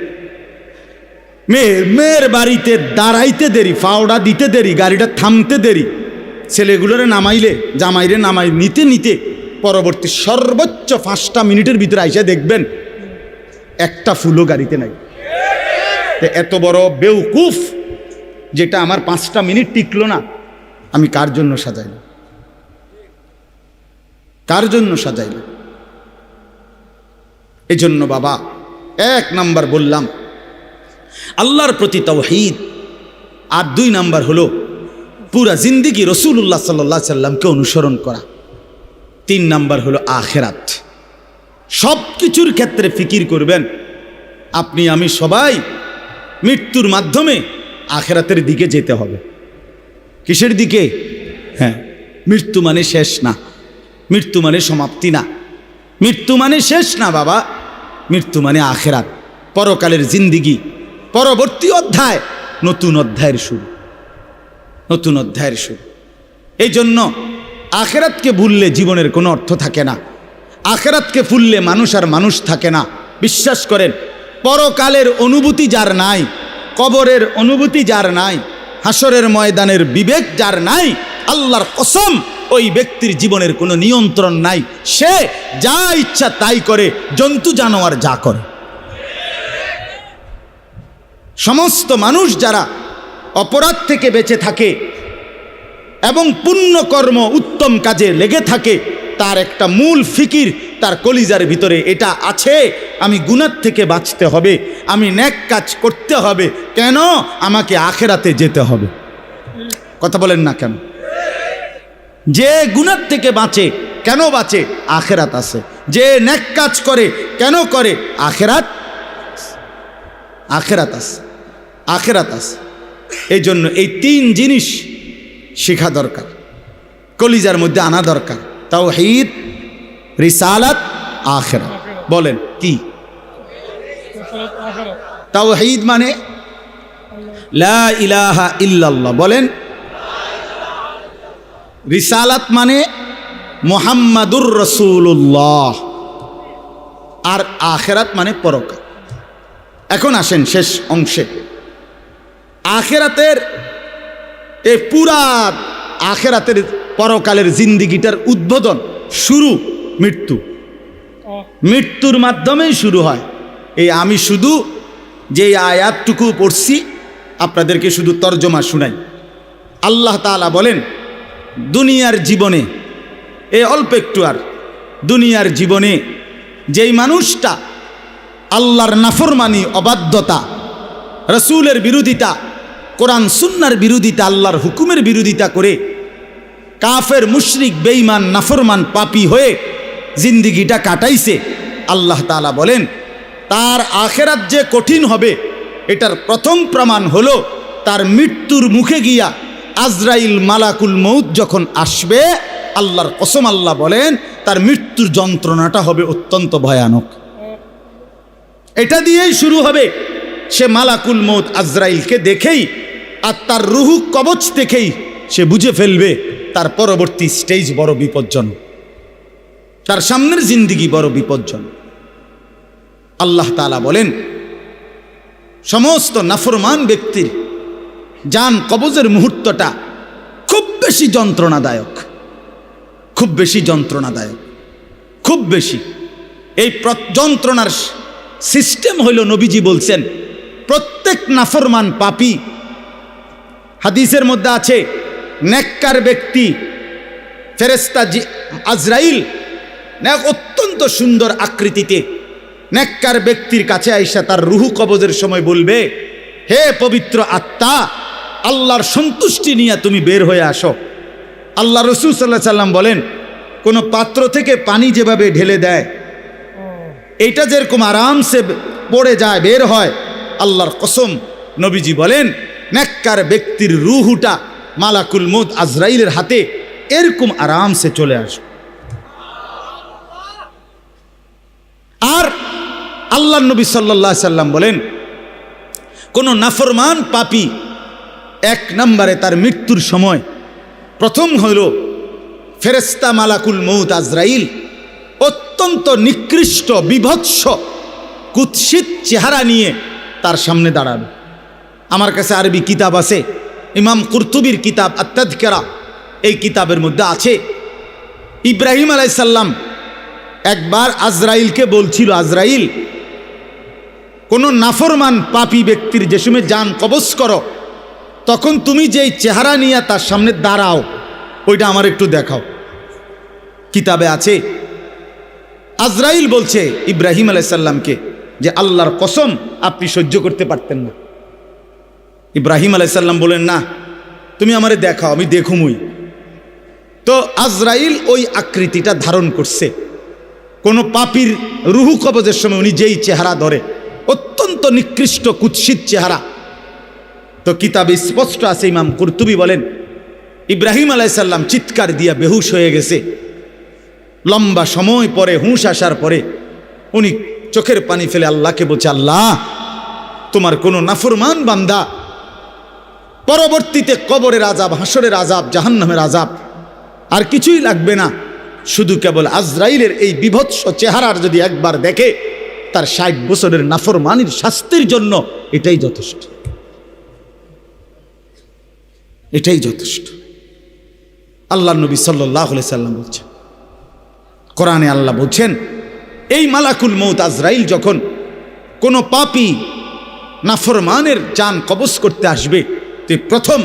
মেয়ের বাড়িতে দাঁড়াইতে দেরি, ফাওড়া দিতে দেরি, গাড়িটা থামতে দেরি, ছেলেগুলোরে নামাইলে জামাইরে নামাই নিতে নিতে পরবর্তী সর্বোচ্চ 5টা মিনিটের ভিতরে আইসা দেখবেন একটা ফুলও গাড়িতে নাই। এত বড় বেউকুফ যেটা আমার 5টা মিনিট টিকলো না, আমি কার জন্য সাজাইলাম? কার জন্য সাজাইলাম? এই জন্য বাবা 1 নাম্বার বললাম, আল্লাহর প্রতি তাওহীদ। আর 2 নাম্বার হলো পুরা জিন্দিগি রাসূলুল্লাহ সাল্লাল্লাহু আলাইহি সাল্লামকে অনুসরণ করা। 3 নাম্বার হলো আখিরাত। সব কিছুর ক্ষেত্রে ফিকির করবেন। আপনি আমি সবাই মৃত্যুর মাধ্যমে আখিরাতের দিকে যেতে হবে। কিসের দিকে? হ্যাঁ, মৃত্যু মানে শেষ না, মৃত্যু মানে সমাপ্তি না, মৃত্যু মানে শেষ না বাবা। মৃত্যু মানে আখিরাত, পরকালের জিন্দিগি, পরবর্তী অধ্যায়, নতুন অধ্যায়ের শুরু, নতুন অধ্যায়ের শুরু। এই জন্য আখিরাতকে ভুললে জীবনের কোনো অর্থ থাকে না। আখিরাতকে ভুললে মানুষ আর মানুষ থাকে না। বিশ্বাস করেন, পরকালের অনুভূতি যার নাই, কবরের অনুভূতি যার নাই, হাসরের ময়দানের বিবেক যার নাই, আল্লাহর কসম ওই ব্যক্তির জীবনের কোনো নিয়ন্ত্রণ নাই। সে যা ইচ্ছা তাই করে, জন্তু জানোয়ার যা করে। সমস্ত মানুষ যারা অপরাধ থেকে বেঁচে থাকে এবং পুণ্যকর্ম উত্তম কাজে লেগে থাকে, তার একটা মূল ফিকির তার কলিজার ভিতরে এটা আছে, আমি গুনাহ থেকে বাঁচতে হবে, আমি নেক কাজ করতে হবে। কেন? আমাকে আখিরাতে যেতে হবে। কথা বলেন না কেন? যে গুনাহ থেকে বাঁচে, কেন বাঁচে? আখিরাত আছে। যে নেক কাজ করে, কেন করে? আখিরাত, আখিরাত আছে, আখিরাত আছে। এই জন্য এই 3 জিনিস শেখা দরকার, কলিজার মধ্যে আনা দরকার। তাওহীদ, রিসালাত, আখিরাত। বলেন কি? তাওহীদ মানে লা ইলাহা ইল্লাল্লাহ, বলেন। রিসালাত মানে মুহাম্মাদুর রাসূলুল্লাহ, আর আখিরাত মানে পরকাল। এখন আসেন শেষ অংশে। আখিরাতের এই পুরা আখিরাতের পরকালের জিন্দিগিটার উদ্বোধন, শুরু মৃত্যু। মৃত্যুর মাধ্যমেই শুরু হয়। এই আমি শুধু যে আয়াতটুকু পড়ছি আপনাদেরকে শুধু তর্জমা শুনাই। আল্লাহ তাআলা বলেন, দুনিয়ার জীবনে, এই অল্প একটু আর দুনিয়ার জীবনে যেই মানুষটা আল্লাহর নাফরমানি, অবাধ্যতা, রসুলের বিরোধিতা, কোরআন সুন্নার বিরোধিতা, আল্লাহর হুকুমের বিরোধিতা করে কাফের, মুশরিক, বেঈমান, নাফরমান, পাপী হয়ে জিন্দিগিটা কাটাইছে, আল্লাহ তাআলা বলেন তার আখিরাত যে কঠিন হবে এটার প্রথম প্রমাণ হলো তার মৃত্যুর মুখে গিয়া আজরাইল মালাকুল মউত যখন আসবে, আল্লাহর কসম আল্লাহ বলেন তার মৃত্যুর যন্ত্রণাটা হবে অত্যন্ত ভয়ানক। এটা দিয়েই শুরু হবে। সে মালাকুল মউত আজরাইলকে দেখেই আর তার রুহু কবচ দেখেই সে বুঝে ফেলবে তার পরবর্তী স্টেজ বড় বিপজ্জনক, তার সামনের জিন্দিগি বড় বিপজ্জনক। আল্লাহ তাআলা বলেন সমস্ত নাফরমান ব্যক্তির জান কবজের মুহূর্তটা খুব বেশি যন্ত্রণাদায়ক, খুব বেশি যন্ত্রণাদায়ক, খুব বেশি। এই যন্ত্রণার সিস্টেম হইল, নবীজি বলছেন প্রত্যেক নাফরমান পাপী, হাদিসের মধ্যে আছে নেককার ব্যক্তি ফেরেশতা আজরাইল অত্যন্ত সুন্দর আকৃতিতে নেককার ব্যক্তির কাছে আইসা তার রুহু কবজের সময় বলবে, হে পবিত্র আত্মা, আল্লাহর সন্তুষ্টি নিয়ে তুমি বের হয়ে আসো। আল্লাহ রাসূল সাল্লাল্লাহু আলাইহি সাল্লাম বলেন কোনো পাত্র থেকে পানি যেভাবে ঢেলে দেয়, এইটা যেরকম আরামসে পড়ে যায়, বের হয়, আল্লাহর কসম নবীজি বলেন নেককার ব্যক্তির রুহুটা মালাকুল মউত আজরাইলের হাতে এরকম আরামসে চলে আসে। আর আল্লাহ নবী সাল্লাল্লাহু আলাইহি সাল্লাম বলেন কোন নাফরমান পাপী এক নম্বরে তার মৃত্যুর সময় প্রথম হইল ফেরেশতা মালাকুল মউত আজরাইল অত্যন্ত নিকৃষ্ট, বিভৎস, কুৎসিত চেহারা নিয়ে তার সামনে দাঁড়াবে। আমার কাছে আরবি কিতাব আছে, ইমাম কুরতুবির কিতাব আত-তাযকিরা, এই কিতাবের মধ্যে আছে ইব্রাহিম আলাইহিস সালাম একবার আজরাইলকে বলছিল, আজরাইল কোনো নাফরমান পাপী ব্যক্তির যে সময় জান কবজ করো তখন তুমি যেই চেহারা নিয়ে তার সামনে দাঁড়াও ওইটা আমার একটু দেখাও। কিতাবে আছে আজরাইল বলছে ইব্রাহিম আলাইহিস সালামকে যে আল্লাহর কসম আপনি সহ্য করতে পারতেন না, ইব্রাহিম আলাইহিস সালাম বলেন, না তুমি আমারে দেখাও, আমি দেখুমই। তো আজরাইল ওই আকৃতিটা ধারণ করছে। কোনো পাপীর রুহু কবজের সময় উনি যেই চেহারা ধরে, অত্যন্ত নিকৃষ্ট কুৎসিত চেহারা। তো কিতাবে স্পষ্ট আছে, ইমাম কুরতুবী বলেন ইব্রাহিম আলাইহিস সালাম চিৎকার দিয়া বেহুশ হয়ে গেছে। লম্বা সময় পরে হুঁশ আসার পরে উনি চোখের পানি ফেলে আল্লাহকে বলছে, আল্লাহ তোমার কোনো নাফরমান বান্দা পরবর্তীতে কবরের আযাব, হাসরের আযাব, জাহান্নামের আযাব আর কিছুই লাগবে না, শুধু কেবল আজরাইলের এই বিভৎস চেহারার যদি একবার দেখে, তার 60 বছরের নাফরমানির শাস্তির জন্য এটাই যথেষ্ট, এটাই যথেষ্ট। আল্লাহ নবী সাল্লাল্লাহু আলাইহি সাল্লাম বলছেন, কোরআনে আল্লাহ বলছেন, এই মালাকুল মউত আজরাইল যখন কোনো পাপী নাফরমানের জান কবজ করতে আসবে, তো প্রথম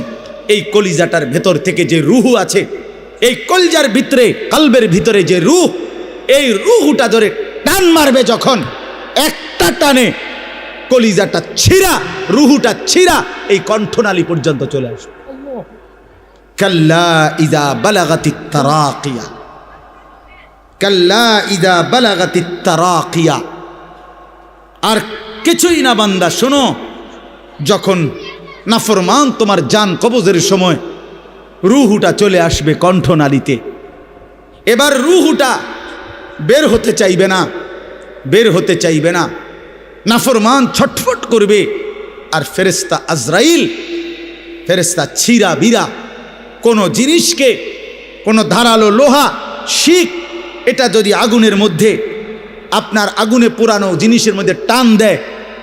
এই কলিজাটার ভেতর থেকে যে রুহু আছে, এই কলজার ভিতরে, কলবের ভিতরে যে রুহ, এই রুহুটা ধরে টান মারবে যখন, একটা টানে কলিজাটা ছিঁড়া, রুহুটা ছিঁড়া এই কণ্ঠনালী পর্যন্ত চলে আসবে। কাল্লা ইযা বালাগাতিত তারাকিয়া, কাল্লা ইযা বালাগাতিত তারাকিয়া। আর কিছুই না বান্দা, শোনো, যখন নাফরমান তোমার জান কবজের সময় রুহুটা চলে আসবে কণ্ঠনালীতে, এবার রুহুটা বের হতে চাইবে না, বের হতে চাইবে না, নাফরমান ছটফট করবে। আর ফেরেশতা আজরাইল, ফেরেশতা ছিঁড়া বিরা কোনো জিনিসকে, কোনো ধারালো লোহা, শিক, এটা যদি আগুনের মধ্যে, আপনার আগুনে পোড়ানো জিনিসের মধ্যে টান দেয়,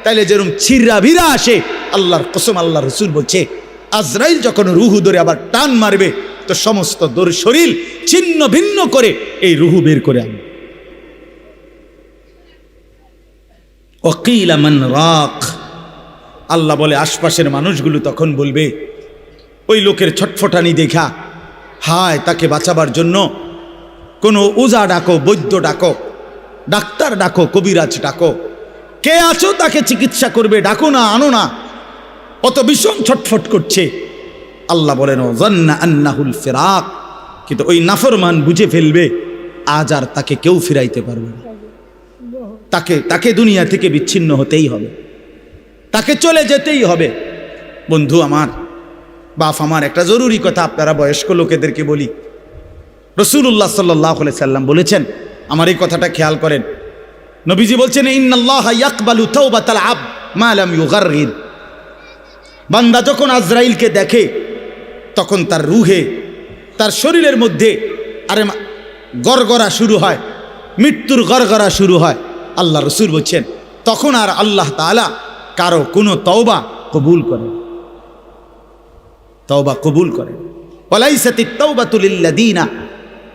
তাইলে যেরকম ছিঁড়া ভিড়া আসে, আল্লাহর কসম, আল্লাহ রসুল বলছে, আজরাইল যখন রুহু ধরে আবার টান মারবে, তো সমস্ত শরীর ছিন্ন ভিন্ন করে এই রুহু বের করে আনবে। ওয়াকিলা মান রাক, আল্লাহ বলে আশপাশের মানুষগুলো তখন বলবে, ওই লোকের ছটফটানি দেখা, হায় তাকে বাঁচাবার জন্য কোনো ওজা ডাকো, বৈদ্য ডাকো, ডাক্তার ডাকো, কবিরাজ ডাকো, কে আছো তাকে চিকিৎসা করবে, ডাকো না, আনো না, অত ভীষণ ছটফট করছে। আল্লাহ বলেন যান্না আন্নাহুল ফিরাক, কিন্তু ওই নাফরমান বুঝে ফেলবে আজ আর তাকে কেউ ফিরাইতে পারবে না, তাকে দুনিয়া থেকে বিচ্ছিন্ন হতেই হবে, তাকে চলে যেতেই হবে। বন্ধু আমার, বাপ আমার, একটা জরুরি কথা আপনারা বয়স্ক লোকেদেরকে বলি। রাসূলুল্লাহ সাল্লাল্লাহু আলাইহি সাল্লাম বলেছেন, আমার এই কথাটা খেয়াল করেন, নবীজি বলছেন, ইন্নাল্লাহা ইয়াকবালু তাওবাতাল আবদ মা লাম ইউগারগির। বান্দা যখন আজরাইলকে দেখে, তখন তার রুহে, তার শরীরের মধ্যে আরে গড়গড়া শুরু হয়, মৃত্যুর গড়গড়া শুরু হয়। আল্লাহ রসুল বলছেন, তখন আর আল্লাহ তাআলা কারো কোনো তওবা কবুল করেন, তওবা কবুল করেন। ওয়ালাইসাতিত তাওবাতু লিল্লাযীনা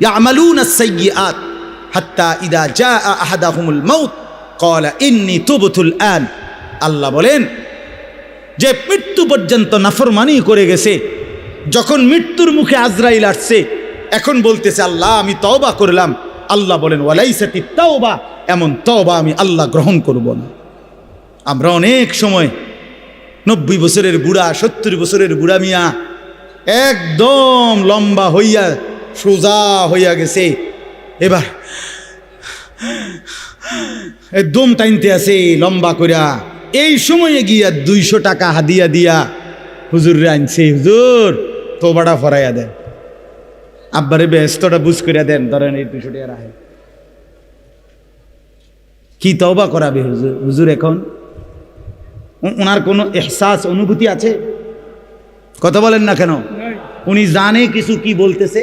ইয়ামালুনাস সাইয়্যাত হাত্তা ইযা জাআ আহাদাহুমুল মাউত ক্বালা ইন্নী তুবতুল আন। আল্লাহ বলেন, যে মৃত্যু পর্যন্ত নাফরমানি করে গেছে, যখন মৃত্যুর মুখে আজরাইল আসছে, এখন বলতেছে, আল্লাহ আমি তওবা করলাম। আল্লাহ বলেন, ওয়ালাইসাতিত তাওবা, এমন তওবা আমি আল্লাহ গ্রহণ করব না। আমরা অনেক সময় 90 বছরের বুড়া, 70 বছরের বুড়া মিয়া একদম লম্বা হইয়া সোজা হইয়া গেছে, এবার একদম টাইনতে আছে লম্বা করিয়া, এই সময়ে গিয়া 200 টাকা হাদিয়া দিয়া হুজুরে আনছে, হুজুর তোবাটা ফরাইয়া দেন, আব্বারে ব্যস্তটা বুঝ করিয়া দেন, ধরেন এই 200 টাকা রাখে। কি তওবা করাবে হুজুর? হুজুর এখন ওনার কোনো এহসাস, অনুভূতি আছে? কথা বলেন না কেন? উনি জানে কিছু কি বলতেছে,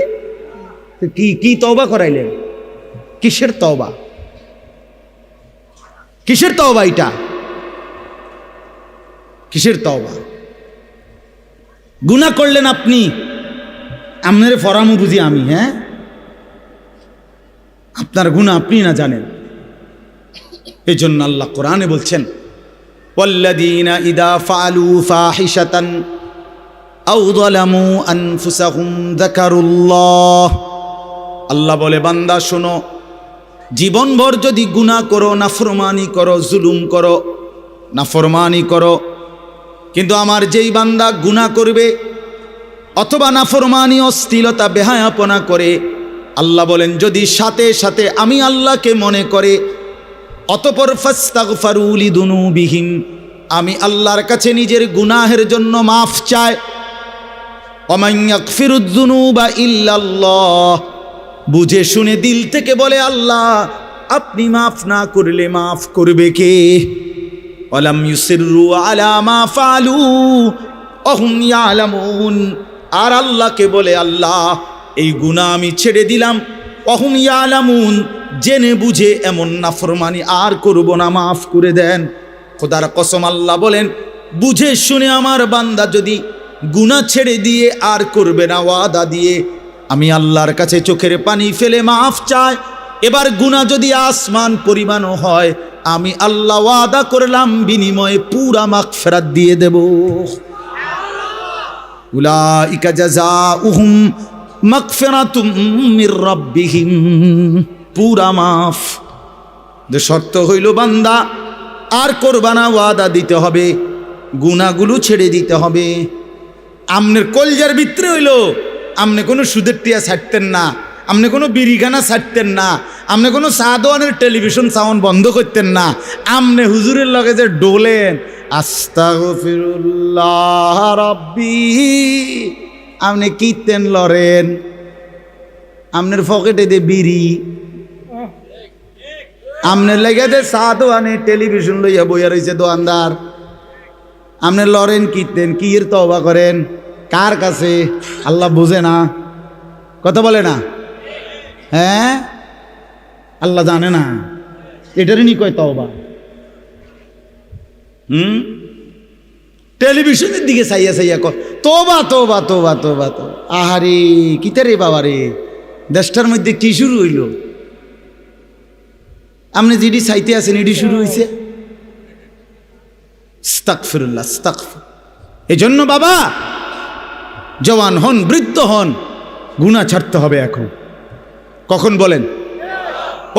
কি তওবা করাইলেন? কিসের তওবা? কিসের তওবা এটা? কিসের তওবা? গুনাহ করলেন আপনি, আপনার ফরামু বুঝি আমি, হ্যাঁ, আপনার গুনাহ আপনি না জানেন। এই জন্য আল্লাহ কোরআনে বলছেন, ওয়াল্লাযীনা ইযা ফাআলু ফাহিশাতান আও যালামু আনফুসাহুম যাকারুল্লাহ। আল্লাহ বলে, বান্দা শোনো, জীবনভর যদি গুনাহ করো, নাফরমানি করো, জুলুম করো, নাফরমানি করো, কিন্তু আমার যেই বান্দা গুনাহ করবে অথবা নাফরমানি অশ্লীলতা বেহায়াপনা করে, আল্লাহ বলেন যদি সাথে সাথে আমি আল্লাহকে মনে করে অতঃপর ফাস্তাগফারু লিযুনুবিহিম, আমি আল্লাহর কাছে নিজের গুনাহের জন্য মাফ চায়, ওমান ইয়াগফিরুয যুনুবা ইল্লাল্লাহ, বুঝে শুনে দিল থেকে বলে আল্লাহ আপনি মাফ না করলে মাফ করবে কে? ওয়ালাম ইউসিররু আলা মা ফালু ওহুম ইয়ালামুন, আর আল্লাহকে বলে আল্লাহ এই গুনাহ আমি ছেড়ে দিলাম, ওহুম ইয়ালামুন, জেনে বুঝে এমন নাফরমানি আর করব না, মাফ করে দেন। খোদার কসম আল্লাহ বলেন বুঝে শুনে আমার বান্দা যদি গুনাহ ছেড়ে দিয়ে আর করবে না ওয়াদা দিয়ে, আমি আল্লাহর কাছে চোখের পানি ফেলে মাফ চায়, এবার গুনাহ যদি আসমান পরিমাণও হয় আমি আল্লাহ ওয়াদা করলাম বিনিময়ে পুরা মাগফিরাত দিয়ে দেব। উলাইকা জাযাউহুম মাগফিরাতুম মির রাব্বিহিম, পুরা মাফ। যে শর্ত হইল বান্দা আর করবা না, ওয়াদা দিতে হবে, গুনাহগুলো ছেড়ে দিতে হবে। আমনের কলজার ভিতরে হইল আমনে কোনো সুদের টিয়া ছাড়তেন না, আপনি কোনো বিড়িখানা ছাড়তেন না, আপনি কোনো সাদওয়ানের টেলিভিশন সাউন্ড বন্ধ করতেন না, আমনে হুজুরের লগে যে ডোলেন আস্তাগফিরুল্লাহ রাব্বি, আপনি কীর্তেন লরেন, আপনার পকেটে দে বিড়ি, আপনার লেগে দে সাদওয়ানে টেলিভিশন লইয়া বইয়া রয়েছে দোকানদার, আপনি লরেন কীর্তেন, কির তওবা করেন কার কাছে? আল্লাহ বুঝে না, কথা বলে না, হ্যাঁ আল্লাহ জানে না, এটারই নি কয় তওবা। টেলিভিশনের দিকে চাইয়া চাইয়া কয় তোবা তোবা তোবা তোবা তো, আহারে কিতে রে বাবা রে, দেশটার মধ্যে কি শুরু হইল? আপনি যেটি চাইতে আছেন এটি শুরু হয়েছে। আস্তাগফিরুল্লাহ আস্তাগফির। এজন্য বাবা জওয়ান হন বৃদ্ধ হন, গুনাহ ছাড়তে হবে এখন। কখন বলেন?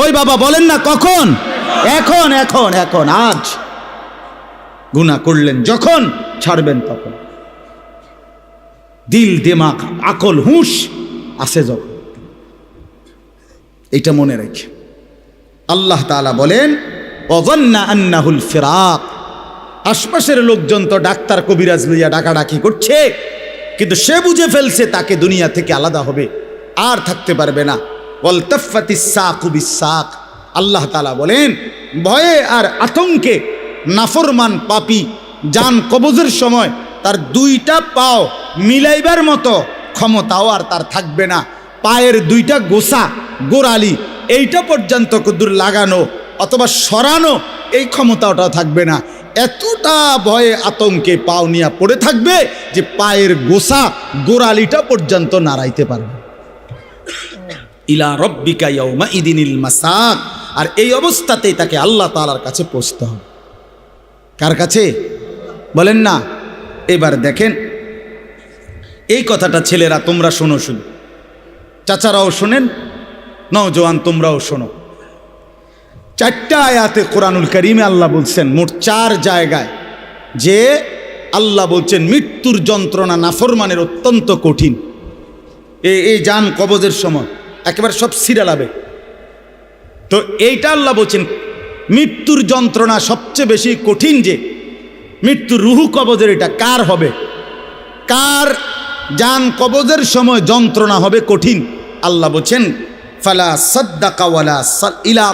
ওই বাবা বলেন না কখন? এখন এখন এখন আজ। গুনাহ করলেন যখন ছাড়বেন তখন, দিল দিমাগ আকল হুঁশ আছে যখন, এটা মনে রেখে। আল্লাহ তাআলা বলেন ওয়াযান্না আন্নাহুল ফিরাক, আশপাশের লোকজন তো ডাক্তার কবিরাজ লইয়া ডাকাডাকি করছে, কিন্তু সে বুঝে ফেলছে তাকে দুনিয়া থেকে আলাদা হবে, আর থাকতে পারবে না। ওয়ালতাফাতিস সাকু বিসাক, আল্লাহ তাআলা বলেন ভয়ে আর আতঙ্কে নাফরমান পাপী জান কবজের সময় তার দুইটা পাও মিলাইবার মতো ক্ষমতাও আর তার থাকবে না। পায়ের দুইটা গোসা গোড়ালি এইটা পর্যন্ত কদ্দুর লাগানো অথবা সরানো এই ক্ষমতাটাও থাকবে না। এতটা ভয়ে আতঙ্কে পাও নিয়ে পড়ে থাকবে যে পায়ের গোসা গোড়ালিটা পর্যন্ত নাড়াইতে পারবে। ইলা রব্বিকা ইয়াউমা ইদিনিল মাসাক, আর এই অবস্থাতেই তাকে আল্লাহ তাআলার কাছে পৌঁছতে হবে। কার কাছে বলেন না? এবার দেখেন এই কথাটা ছেলেরা তোমরা শোনো, শুনো, চাচারাও শোনেন, নওজোয়ান তোমরাও শোনো। চারটা আয়াতে কোরআনুল কারীমে আল্লাহ বলছেন, মোট 4 জায়গায়, যে আল্লাহ বলছেন মৃত্যুর যন্ত্রণা নাফরমানের অত্যন্ত কঠিন। এই জান কবজের সময় একেবারে সব সিরালাবে। তো এইটা আল্লাহ বলছেন মৃত্যুর যন্ত্রণা সবচেয়ে বেশি কঠিন, যে মৃত্যুর রুহু কবজের এটা কার হবে, কার জান কবজের সময় যন্ত্রণা হবে কঠিন। আল্লাহ বলছেন ফালা সাদ্দাকা ওয়ালা ইলা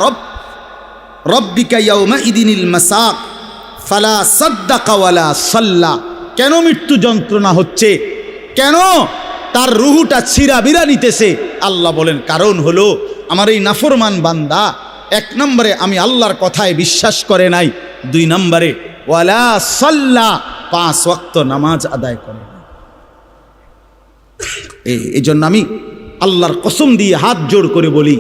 রব্বিকা ইয়াউমা ইদিনিল মাসাক ফালা সাদ্দাকা ওয়ালা সাল্লা। কেন মৃত্যু যন্ত্রণা হচ্ছে, কেন তার রুহুটা ছিঁড়াবিরা নিতেছে? আল্লাহ বলেন কারণ হলো আমার এই নাফরমান বান্দা 1 নম্বরে আমি আল্লাহর কথায় বিশ্বাস করে নাই, 2 নম্বরে ওয়ালা সাল্লা 5 ওয়াক্ত নামাজ আদায় করে না। এই জন্য আমি আল্লাহর কসম দিয়ে হাত জোড় করে বলি,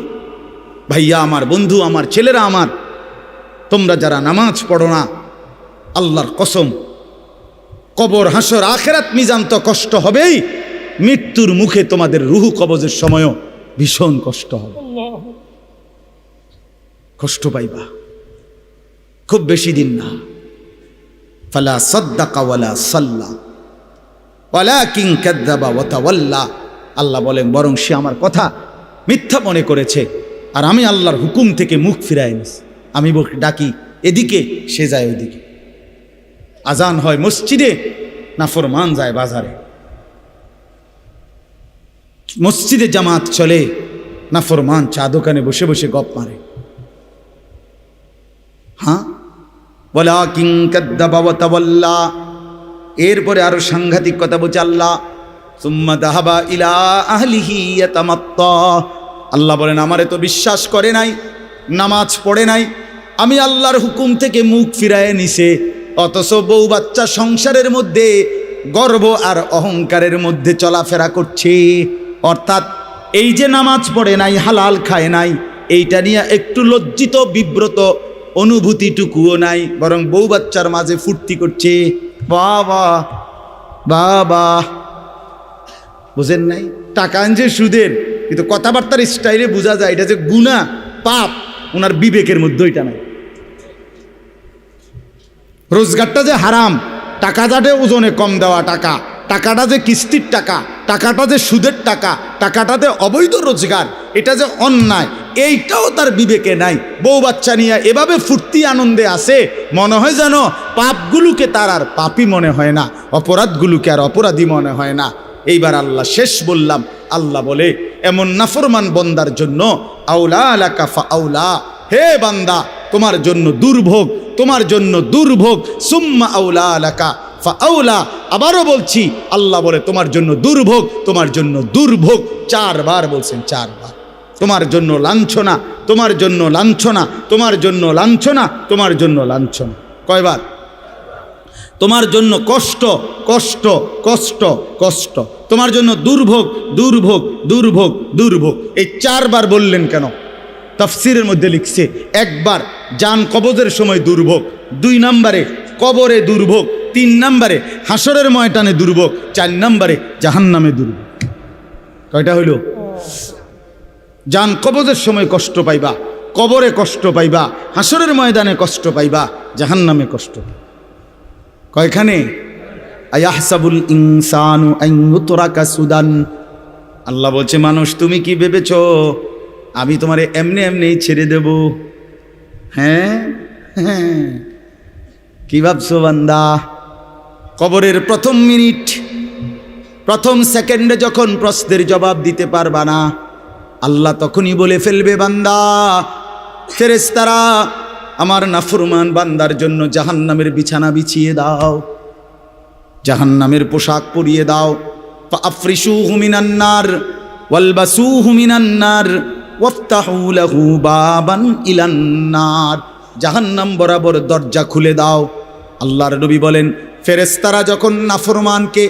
ভাইয়া আমার, বন্ধু আমার, ছেলেরা আমার, তোমরা যারা নামাজ পড়ো না, আল্লাহর কসম কবর হাসর আখেরাত মিজান তো কষ্ট হবেই, মৃত্যুর মুখে তোমাদের রুহু কবজের সময়ও ভীষণ কষ্ট হবে, কষ্ট পাইবা। খুব বেশি দিন না, ফালা সাদ্দাকা ওয়ালা সাল্লা ওয়ালাকিন কাযযাবা ওয়া তাওয়াল্লা। আল্লাহ বলেন বরং সে আমার কথা মিথ্যা মনে করেছে আর আমি আল্লাহর হুকুম থেকে মুখ ফিরাই নিছি। আমি ডাকি এদিকে, সে যায় ওইদিকে। আজান হয় মসজিদে, নাফরমান যায় বাজারে। মসজিদে জামাত চলে, নাফরমান চা দোকানে বসে বসে গপ মারে। হ্যাঁ, ওয়ালাকিন কাযযাবা ওয়া তাওয়াল্লা। এরপরে আরো সাংঘাতিক কথা বলছে আল্লাহ, সুম্মা যাহাবা ইলা আহলিহি ইয়াতামাত্তা। আল্লাহ বলেন আমারে তো বিশ্বাস করে নাই, নামাজ পড়ে নাই, আমি আল্লাহর হুকুম থেকে মুখ ফিরায় নিছে, অথচ বউ বাচ্চা সংসারের মধ্যে গর্ব আর অহংকারের মধ্যে চলাফেরা করছে। অর্থাৎ এই যে নামাজ পড়ে নাই, হালাল খায় নাই, এইটা নিয়ে একটু লজ্জিত বিব্রত অনুভূতিটুকুও নাই, বরং বউ বাচ্চার মাঝে ফুর্তি করছে। বাবা বাবা, বুঝেন নাই? টাকা আনছে সুদের, কিন্তু কথাবার্তার স্টাইলে বোঝা যায় এটা যে গুনাহ পাপ, ওনার বিবেকের মধ্যে ওইটা নাই। রোজগারটা যে হারাম, টাকা যাতে ওজনে কম দেওয়া টাকা, টাকাটা যে কিস্তির টাকা, টাকাটা যে সুদের টাকা, টাকাটা যে অবৈধ রোজগার, এটা যে অন্যায়, এইটাও তার বিবেকে নাই। বউ বাচ্চা নিয়ে এভাবে ফুর্তি আনন্দে আসে, মনে হয় যেন পাপগুলোকে তার আর পাপই মনে হয় না, অপরাধগুলোকে আর অপরাধী মনে হয় না। এইবার আল্লাহ শেষ বললাম, আল্লাহ বলে এমন নাফরমান বন্দার জন্য আউলা আলাকা ফা আউলা, হে বান্দা তোমার জন্য দুর্ভোগ, তোমার জন্য দুর্ভোগ। সুম্মা আউলা আলাকা ফা আউলা, আবারও বলছি আল্লাহ বলে তোমার জন্য দুর্ভোগ, তোমার জন্য দুর্ভোগ। 4 বার বলছেন, 4 বার। তোমার জন্য লাঞ্ছনা, তোমার জন্য লাঞ্ছনা, তোমার জন্য লাঞ্ছনা, তোমার জন্য লাঞ্ছনা। কয়বার? তোমার জন্য কষ্ট, কষ্ট, কষ্ট, কষ্ট। তোমার জন্য দুর্ভোগ, দুর্ভোগ, দুর্ভোগ, দুর্ভোগ। এই 4 বার বললেন কেন? তাফসীরের মধ্যে লিখছে, 1 বার জান কবজের সময় দুর্ভোগ, 2 নম্বরে কবরে দুর্ভোগ, 3 নম্বরে হাসরের ময়দানে দুর্ভোগ, 4 নম্বরে জাহান্নামে দুর্ভোগ। কয়টা হইল? জান কবজের সময় কষ্ট পাইবা, কবরে কষ্ট পাইবা, হাসরের ময়দানে কষ্ট পাইবা, জাহান্নামে কষ্ট পাইবা। কয়খানে? আয়াহসাবুল ইনসানু আন ইউতরাকা সুদান। আল্লাহ বলছে মানুষ তুমি কি ভেবেছ আমি তোমারে এমনি এমনি ছেড়ে দেব? হ্যাঁ হ্যাঁ, কি ভাবছো বান্দা? কবরের প্রথম মিনিট, প্রথম সেকেন্ডে যখন প্রশ্নের জবাব দিতে পারবা না, আল্লাহ তখনই বলে ফেলবে বান্দা, ফেরেশতারা আমার নাফরমান বান্দার জন্য জাহান্নামের বিছানা বিছিয়ে দাও, জাহান্নামের পোশাক পরিয়ে দাও। ফাআফরিশুহু মিনান নার ওয়ালবাসুহু মিনান নার ওয়াফতাহু লাহু বাবান ইলান নার। জাহান্নাম বরাবর দরজা খুলে দাও। আল্লাহর নবী বলেন ফেরেশতারা যখন নাফরমানকে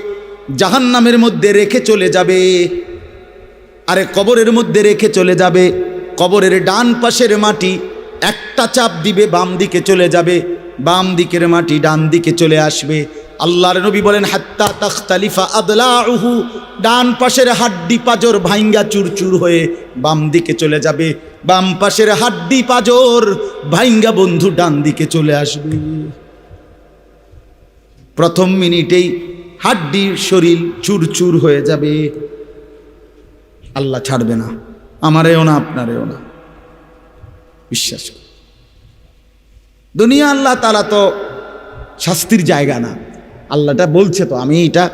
জাহান্নামের মধ্যে রেখে চলে যাবে, আরে কবরের মধ্যে রেখে চলে যাবে, কবরের ডান পাশের মাটি একটা চাপ দিবে বাম দিকে চলে যাবে, বাম দিকের মাটি ডান দিকে চলে আসবে। আল্লাহর নবী বলেন হাত্তা তাখতালিফা আদলাউহু, ডান পাশের হাড্ডি পাজর ভাঙ্গা চুরচুর হয়ে বাম দিকে চলে যাবে, বাম পাশের হাড্ডি পাজর ভাঙ্গা বন্ধু ডান দিকে চলে আসবে। প্রথম মিনিটেই হাড্ডির শরীর চুরচুর হয়ে যাবে। আল্লাহ ছাড়বে না, আমারেও না আপনারেও না, বিশ্বাস করুন। দুনিয়া আল্লাহ তাআলা তো শাস্তির জায়গা না, আল্লাহটা বলছে তো আমি এটা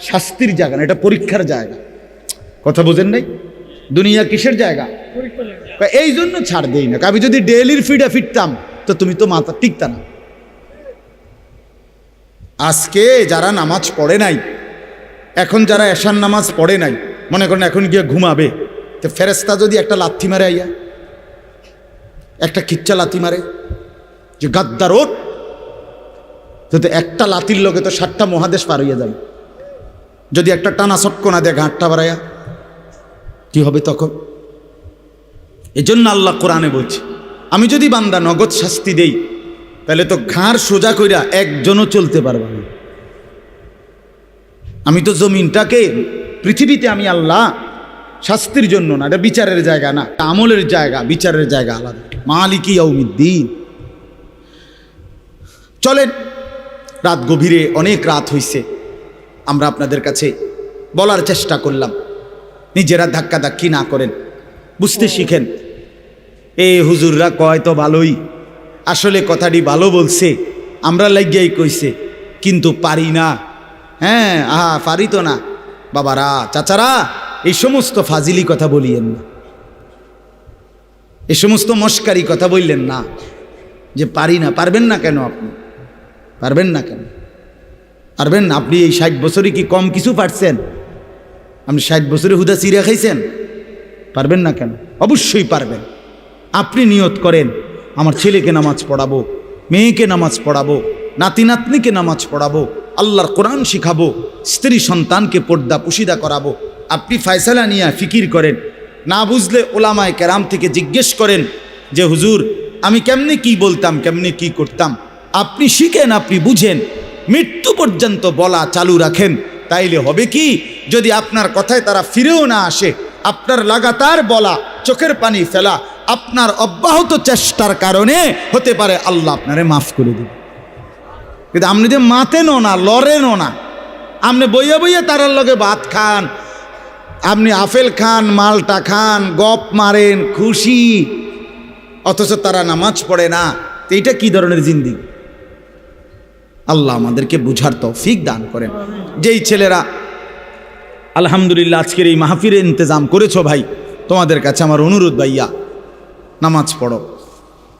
শাস্তির জায়গা না, এটা পরীক্ষার জায়গা। কথা বোঝেন নাই? দুনিয়া কিসের জায়গা? এই জন্য ছাড় দেই না। আমি যদি ডেইলির ফিডে ফিরতাম তো তুমি তো মাথা টিকতা না। আজকে যারা নামাজ পড়ে নাই, এখন যারা এশার নামাজ পড়ে নাই, মনে করেন এখন গিয়ে ঘুমাবে, তো ফেরেশতা যদি একটা লাথি মারে, আইয়া একটা খিচ্চা লাথি মারে যে গাদ্দার ওঠ, তো একটা লাথির লোকে তো 7টা মহাদেশ পার হইয়া যাবে। যদি একটা টানা চটকোনা দেয় ঘাটটা বাড়াইয়া, কি হবে তখন? এই জন্য আল্লাহ কোরআনে বলছে আমি যদি বান্দা নগদ শাস্তি দেই তাহলে তো ঘাড় সোজা কইরা একজনও চলতে পারবে না। আমি তো জমিনটাকে, পৃথিবীতে আমি আল্লাহ শাস্তির জন্য না, এটা বিচারের জায়গা না, আমলের জায়গা, বিচারের জায়গা আলাদা। মালিকি ইয়াউমিদ্দিন। চলেন রাত গভীরে, অনেক রাত হইছে, আমরা আপনাদের কাছে বলার চেষ্টা করলাম, নিজেরা ধাক্কাধাক্কি না করেন, বুঝতে শিখেন। এই হুজুররা কয় তো ভালোই, আসলে কথাটি ভালো বলছে, আমরা লাগিয়াই কইছে, কিন্তু পারি না। হ্যাঁ, আহা পারি তো না। বাবারা, চাচারা, এই সমস্ত ফাজিলি কথা বলিয়েন না, এই সমস্ত মস্কারি কথা বললেন না যে পারি না। পারবেন না কেন? আপনি পারবেন না কেন? পারবেন না। আপনি এই 60 বছরে কি কম কিছু পারছেন? আপনি 60 বছরে হুদা চিড়া খাইছেন? পারবেন না কেন? অবশ্যই পারবেন। আপনি নিয়ত করেন, আমার ছেলেকে নামাজ পড়াবো, মেয়েকে নামাজ পড়াবো, নাতি নাতনিকে নামাজ পড়াবো, আল্লাহর কোরআন শিখাবো, স্ত্রী সন্তানকে পর্দা পুশিদা করাবো। আপনি ফয়সালা নিয়ে ফিকির করেন, না বুঝলে ওলামায়ে কেরাম থেকে জিজ্ঞেস করেন যে হুজুর আমি কেমনে কি বলতাম, কেমনে কি করতাম। আপনি শিখেন, আপনি বুঝেন, মৃত্যু পর্যন্ত বলা চালু রাখেন। তাইলে হবে কি, যদি আপনার কথায় তারা ফিরেও না আসে, আপনার লাগাতার বলা, চোখের পানি ফেলা, আপনার অব্যাহত চেষ্টার কারণে হতে পারে আল্লাহ আপনারে মাফ করে দেবে। কিন্তু আপনি যে মাতেনও না, লড়েনও না, আপনি বইয়া বইয়া তারার লগে ভাত খান, আপনি আপেল খান, মালটা খান, গপ মারেন, খুশি, অথচ তারা নামাজ পড়ে না। তো এইটা কি ধরনের জিন্দেগি? আল্লাহ আমাদেরকে বুঝার তৌফিক দান করেন। যেই ছেলেরা আলহামদুলিল্লাহ আজকের এই মাহফিলের ইন্তজাম করেছো ভাই, তোমাদের কাছে আমার অনুরোধ, ভাইয়া নামাজ পড়ো।